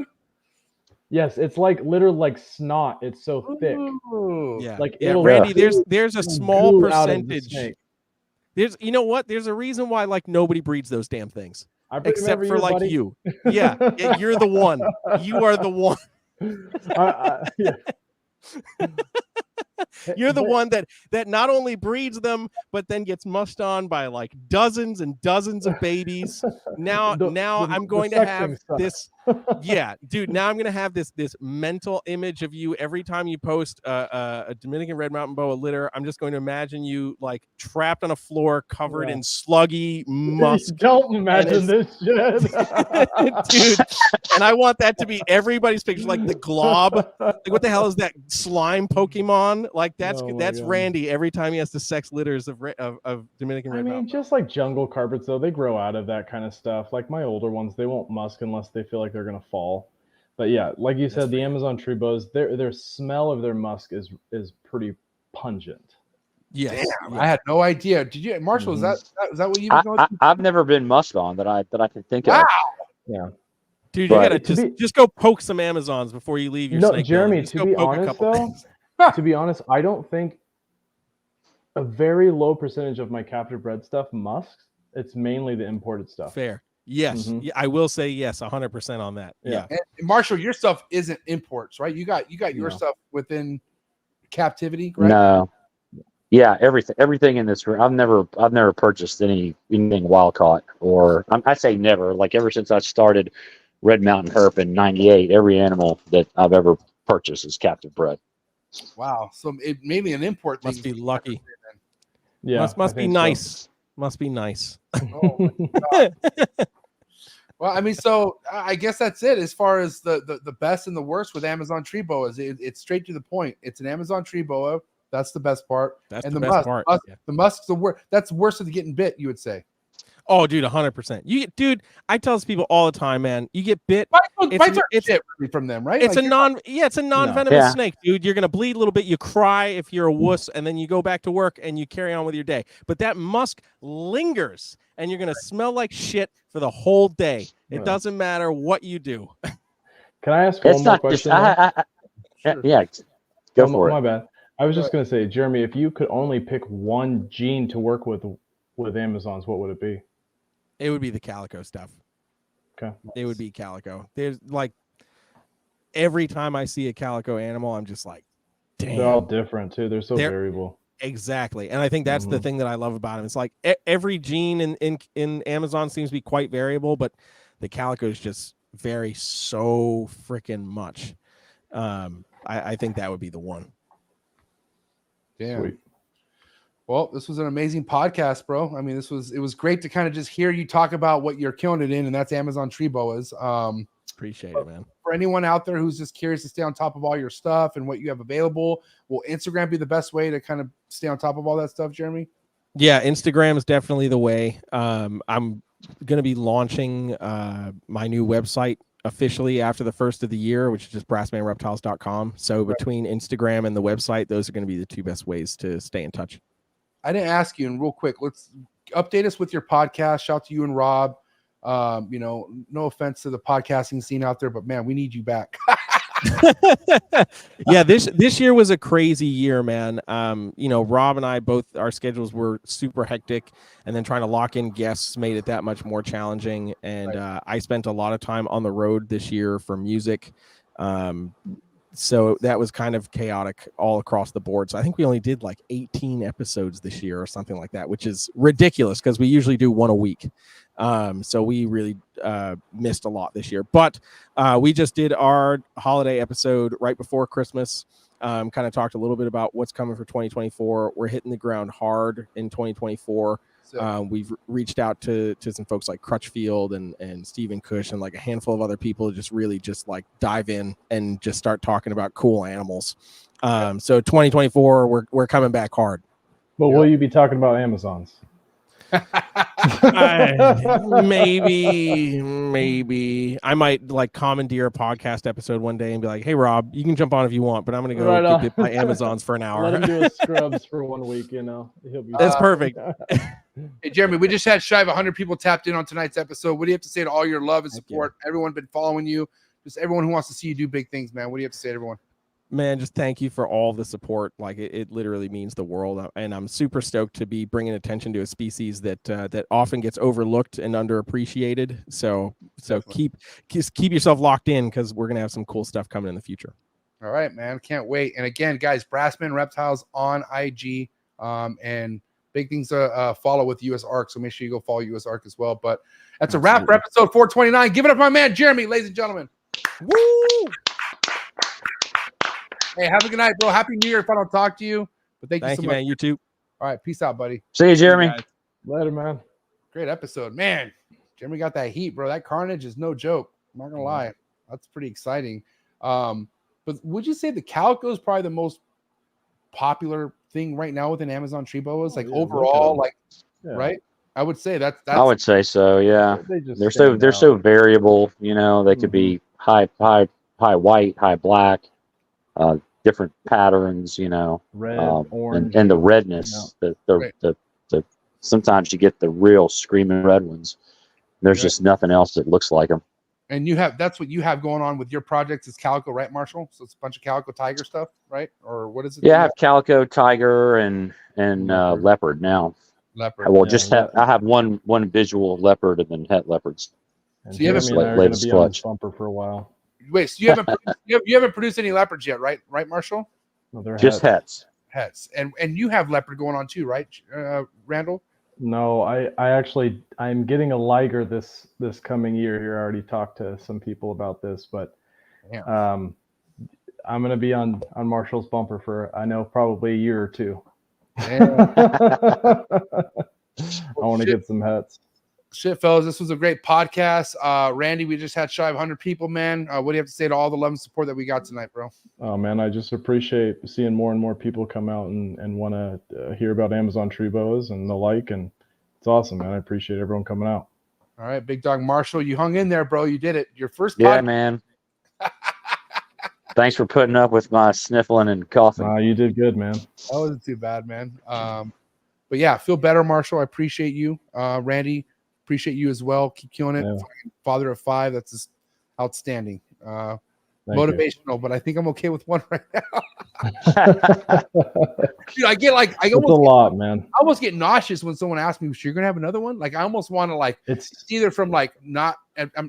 Yes, it's like literally like snot. It's so thick. Yeah, like Randy. There's a small percentage. There's there's a reason why like nobody breeds those damn things, except for like you. Yeah, you're the one. You are the one. Yeah. You're the one that not only breeds them, but then gets musked on by like dozens and dozens of babies. Now I'm going to have this. Yeah, dude. Now I'm going to have this mental image of you every time you post a Dominican red mountain boa litter. I'm just going to imagine you like trapped on a floor covered in sluggy musk. Don't imagine this shit, dude. And I want that to be everybody's picture, like the glob. Like, what the hell is that slime Pokemon? Like that's Randy every time he has to sex litters of Dominican red mountain. Just like jungle carpets though, they grow out of that kind of stuff. Like my older ones, they won't musk unless they feel like they're gonna fall. But yeah, like you said, the Amazon tree boas, their smell of their musk is pretty pungent. Yes. Damn, I had no idea. Did you, Marshall? Mhm. Is that what you was going through? I've never been musked on that I can think Wow. of. Yeah. Dude, But- you gotta just go poke some Amazons before you leave your No, snake. Jeremy, building. Just to go be poke a honest, couple though, things. to be honest, I don't think a very low percentage of my captive bred stuff musks. It's mainly the imported stuff. Fair. Yes. Mhm. Yeah, I will say yes, 100% on that. Yeah. And Marshall, your stuff isn't imports, right? You got your No. stuff within captivity, right? No. Yeah, everything in this room. I've never purchased anything wild caught, or I say never. Like ever since I started Red Mountain Herp in '98, every animal that I've ever purchased is captive bred. Wow. So it maybe an import thing. Must be lucky. Yeah, Must I be think so. nice. Must be nice. Oh my God. Well, I mean, so I guess that's it as far as the best and the worst with Amazon tree boas. It's straight to the point. It's an Amazon tree boa. That's the best part. That's and the the best musk, part. musk- Yeah. the musk's the worst. That's worse than getting bit, you would say. Oh, dude, 100%. Dude, I tell these people all the time, man. You get bit. Bites are shit really from them, right? It's Like, it's a non-venomous Yeah. snake, dude. You're gonna bleed a little bit. You cry if you're a wuss, and then you go back to work and you carry on with your day. But that musk lingers, and you're gonna smell like shit for the whole day. It Yeah. doesn't matter what you do. Can I ask It's one more not just question? Sure. yeah. Go Oh, for my it. bad. I was just gonna say, Jeremy, if you could only pick one gene to work with Amazons, what would it be? It would be the calico stuff. Okay. It would be calico. There's like every time I see a calico animal, I'm just like, damn. They're all different too. They're so They're- variable. Exactly. And I think that's the Mhm. thing that I love about him. It's like every gene in Amazon seems to be quite variable, but the calico is just vary so freaking much. I think that would be the one. Damn. Sweet. Well, this was an amazing podcast, bro. I mean, it was great to kind of just hear you talk about what you're killing it in, and that's Amazon tree boas. Appreciate it, man. For anyone out there who's just curious to stay on top of all your stuff and what you have available, will Instagram be the best way to kind of stay on top of all that stuff, Jeremy? Yeah, Instagram is definitely the way. I'm going to be launching my new website officially after the first of the year, which is just brassmanreptiles.com. So between Instagram and the website, those are going to be the two best ways to stay in touch. I didn't ask you, and real quick, let's update us with your podcast. Shout to you and Rob. No offense to the podcasting scene out there, but man, we need you back. Yeah, this year was a crazy year, man. Rob and I both, our schedules were super hectic, and then trying to lock in guests made it that much more challenging. And I spent a lot of time on the road this year for music. So that was kind of chaotic all across the board. So I think we only did like 18 episodes this year or something like that, which is ridiculous because we usually do one a week. So we really missed a lot this year. But we just did our holiday episode right before Christmas. Kind of talked a little bit about what's coming for 2024. We're hitting the ground hard in 2024. We've reached out to some folks like Crutchfield and Stephen Cush and like a handful of other people to just really just like dive in and just start talking about cool animals. So 2024, we're coming back hard. But will you be talking about Amazons? Maybe I might like commandeer a podcast episode one day and be like, hey Rob, you can jump on if you want, but I'm gonna go Right on. get my Amazons for an hour. Let him do a scrubs for 1 week, He'll be That's perfect. Hey, Jeremy, we just had shy of 100 people tapped in on tonight's episode. What do you have to say to all your love and Thank support? Everyone been following you. Just everyone who wants to see you do big things, man. What do you have to say to everyone? Man, just thank you for all the support. Like it literally means the world, and I'm super stoked to be bringing attention to a species that often gets overlooked and underappreciated. So keep yourself locked in because we're gonna have some cool stuff coming in the future. All right, man. Can't wait. And again, guys, Brassman Reptiles on IG, and big things to follow with US ARC. So make sure you go follow US ARC as well. But that's a wrap for episode 429. Give it up, my man Jeremy, ladies and gentlemen. Woo! Hey, have a good night, bro. Happy New Year if I don't talk to you. But thank you so much. Man. You too. All right, peace out, buddy. See you, Jeremy. Later, man. Great episode, man. Jeremy got that heat, bro. That carnage is no joke. I'm not gonna lie. That's pretty exciting. But would you say the calico is probably the most popular thing right now within Amazon tree boas? Like overall, like right? I would say that's I would say so. Yeah, They just they're stand so out. variable. They could be high high white, high black, different patterns, Red, orange, and the redness. The sometimes you get the real screaming red ones. There's just nothing else that looks like them. And that's what you have going on with your projects is calico, right, Marshall? So it's a bunch of calico tiger stuff, right? Or what is it? Yeah, I have calico, tiger, and leopard now. Leopard. Well, I have one visual leopard and then het leopards. And So you haven't Jeremy and I are going to be on this bumper for a while. Wait, so you haven't produced any leopards yet, right, Marshall? No, they're just hets. Hets, and you have leopard going on too, right, Randall? No, I'm getting a liger this coming year here. I already talked to some people about this, but I'm going to be on Marshall's bumper for, I know, probably a year or two. I want to get some hets. Shit, fellas, this was a great podcast. Randy, we just had shy of 100 people, man. What do you have to say to all the love and support that we got tonight, bro? Oh, man, I just appreciate seeing more and more people come out and want to hear about Amazon tree boas and the like, and it's awesome, man. I appreciate everyone coming out. All right, Big Dog Marshall, you hung in there, bro. You did it. Your first podcast. Yeah, podcast. man. Thanks for putting up with my sniffling and coughing. You did good, man. That wasn't too bad, man. But yeah, feel better, Marshall. I appreciate you. Randy, appreciate you as well. Keep killing it. Yeah. Father of 5. That's just outstanding. Motivational, but I think I'm okay with one right now. Dude, I get it's a lot, man. I almost get nauseous when someone asks me, "So you're gonna have another one?" Like I almost want to it's either from I'm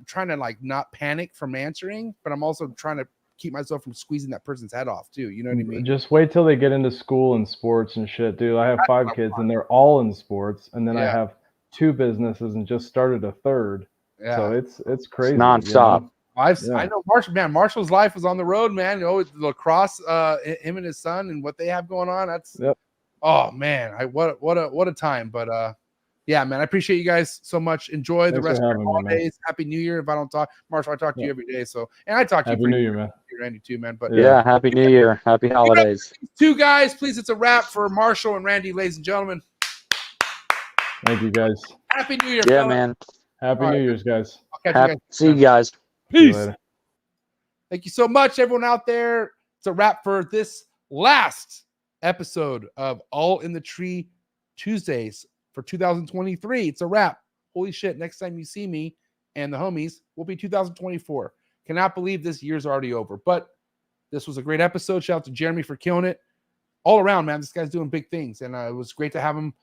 trying to not panic from answering, but I'm also trying to keep myself from squeezing that person's head off too. You know what I mean? Just wait till they get into school and sports and shit, dude. I have 5 kids and they're all in sports, and then I have 2 businesses and just started a 3rd. Yeah. So it's crazy. It's nonstop. You know? I know Marshall, man. Marshall's life is on the road, man. You know, lacrosse, him and his son, and what they have going on. That's oh man, what a time. But yeah, man, I appreciate you guys so much. Enjoy the rest of your holidays. Happy New Year. If I don't talk, Marshall, I talk to you every day. So, and I talk to you. Happy New Year, man. Randy too, man. But yeah, Happy New Year. Happy holidays. 2 guys, please. It's a wrap for Marshall and Randy, ladies and gentlemen. Thank you, guys. Happy New Year. Yeah, fella. man. Happy New Year's, guys. See you guys. Peace. Thank you so much, everyone out there. It's a wrap for this last episode of All in the Tree Tuesdays for 2023. It's a wrap. Holy shit. Next time you see me and the homies will be 2024. Cannot believe this year's already over. But this was a great episode. Shout out to Jeremy for killing it. All around, man. This guy's doing big things. And it was great to have him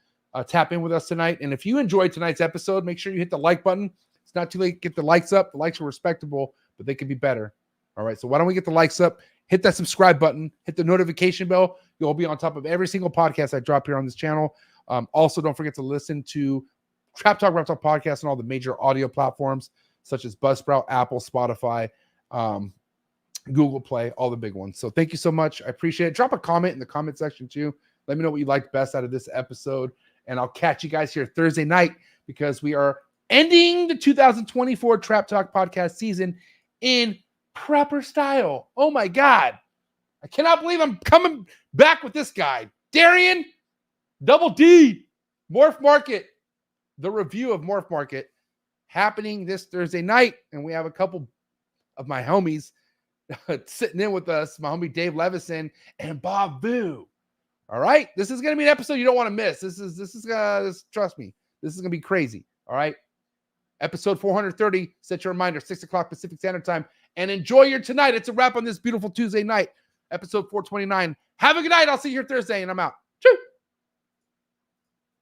tap in with us tonight. And if you enjoyed tonight's episode, make sure you hit the like button. It's not too late to get the likes up. The likes are respectable, but they could be better. All right, so why don't we get the likes up? Hit that subscribe button. Hit the notification bell. You'll be on top of every single podcast I drop here on this channel. Also, don't forget to listen to Trap Talk Reptile Podcast on all the major audio platforms, such as Buzzsprout, Apple, Spotify, Google Play, all the big ones. So thank you so much. I appreciate it. Drop a comment in the comment section, too. Let me know what you liked best out of this episode. And I'll catch you guys here Thursday night because we are ending the 2024 Trap Talk podcast season in proper style. Oh my God. I cannot believe I'm coming back with this guy. Darian, Double D, Morph Market, the review of Morph Market happening this Thursday night. And we have a couple of my homies sitting in with us, my homie Dave Levison and Bob Vu. All right. This is going to be an episode you don't want to miss. This is trust me, this is going to be crazy. All right. Episode 430, set your reminder, 6 o'clock Pacific Standard Time, and enjoy your tonight. It's a wrap on this beautiful Tuesday night, episode 429. Have a good night. I'll see you here Thursday, and I'm out.